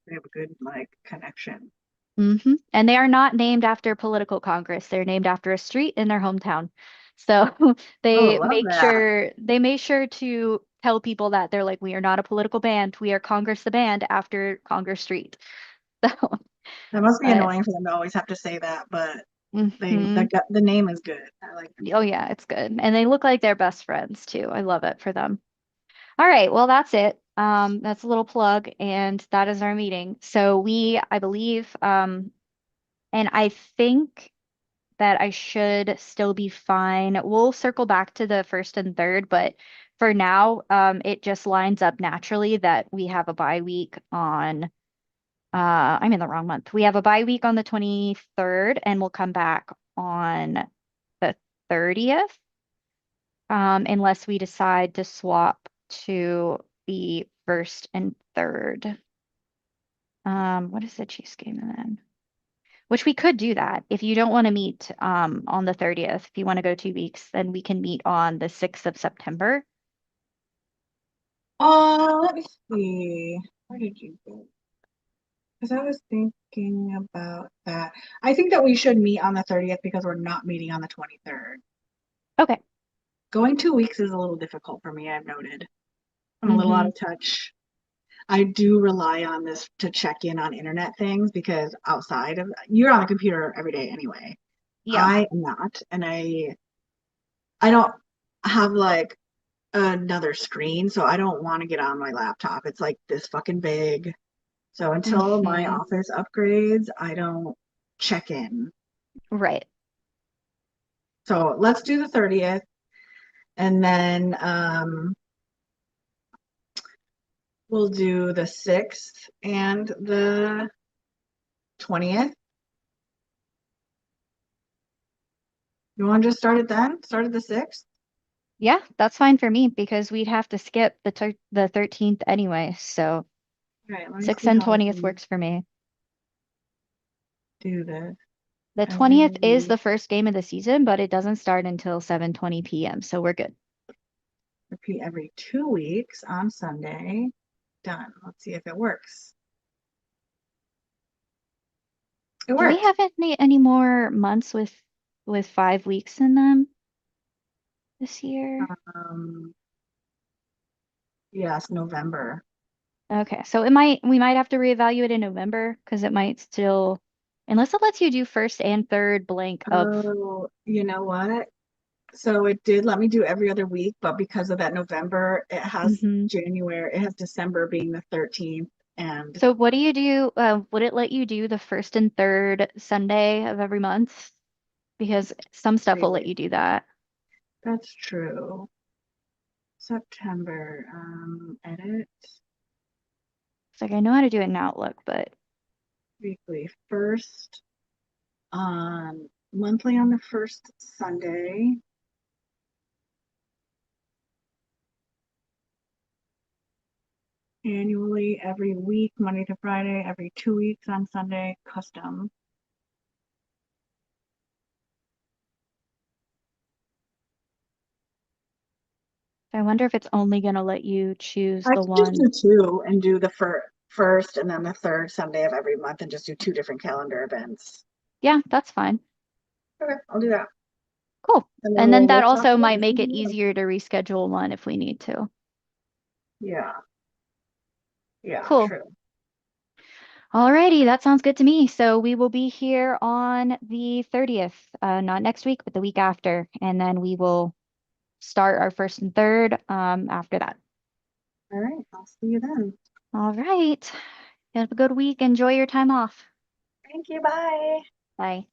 They have a good like connection.
And they are not named after political Congress. They're named after a street in their hometown. So
Oh, love that.
they make sure to tell people that they're like, we are not a political band. We are Congress the band after Congress Street. So,
That must be
but
annoying for them to always have to say that, but
hmm
the name is good. I like the
Oh
name.
yeah, it's good. And they look like they're best friends too. I love it for them. All right, well, that's it. That's a little plug, and that is our meeting. So I believe, and I think that I should still be fine. We'll circle back to the first and third, but for now, it just lines up naturally that we have a bye week on, I'm in the wrong month. We have a bye week on the 23rd, and we'll come back on the 30th, unless we decide to swap to the first and third. What is the Chiefs game then? Which we could do that. If you don't want to meet on the 30th, if you want to go 2 weeks, then we can meet on the 6th of September.
Let me see. Where did you go? Because I was thinking about that. I think that we should meet on the 30th because we're not meeting on the 23rd.
Okay.
Going 2 weeks is a little difficult for me, I've noted. I'm a little out
Mm-hmm.
of touch. I do rely on this to check in on internet things because outside of you're on the computer every day anyway.
Yeah.
I am not, and I don't have like another screen, so I don't want to get on my laptop. It's like this fucking big. So until my
Mm-hmm.
office upgrades, I don't check in.
Right.
So let's do the 30th and then we'll do the 6th and the 20th. You want to just start it then? Start at the 6th?
Yeah, that's fine for me because we'd have to skip the 13th anyway. So
All right, let me
6th
see
and
how I
20th
can
works for me.
do this.
The
Every
20th is
week,
the first game of the season, but it doesn't start until 7:20 p.m. So we're good.
repeat every 2 weeks on Sunday. Done. Let's see if it works. It
Do we
worked.
have any more months with 5 weeks in them this year?
Um, yes, November.
Okay, so we might have to reevaluate in November because it might still, unless it lets you do first and third blank of.
Oh, you know what? So it did let me do every other week, but because of that November,
Hmm.
It has December being the 13th. And
So what do you do? Would it let you do the first and third Sunday of every month? Because some stuff will let
wait,
you do that.
that's true. September, edit,
It's like I know how to do it in Outlook, but
weekly, first on monthly on the first Sunday, annually every week, Monday to Friday, every 2 weeks on Sunday, custom.
I wonder if it's only gonna let you choose
I
the
could just do
one.
two and do the first and then the third Sunday of every month and just do two different calendar events.
Yeah, that's fine.
Okay, I'll do that.
Cool.
And then
And then
we'll
that
workshop
also
it
might
and see
make
what
it
we do.
easier to reschedule one if we need to.
Yeah, yeah,
Cool.
true.
Alrighty, that sounds good to me. So we will be here on the 30th, not next week, but the week after. And then we will start our first and third after that.
All right, I'll see you then.
All right. Have a good week. Enjoy your time off.
Thank you. Bye.
Bye.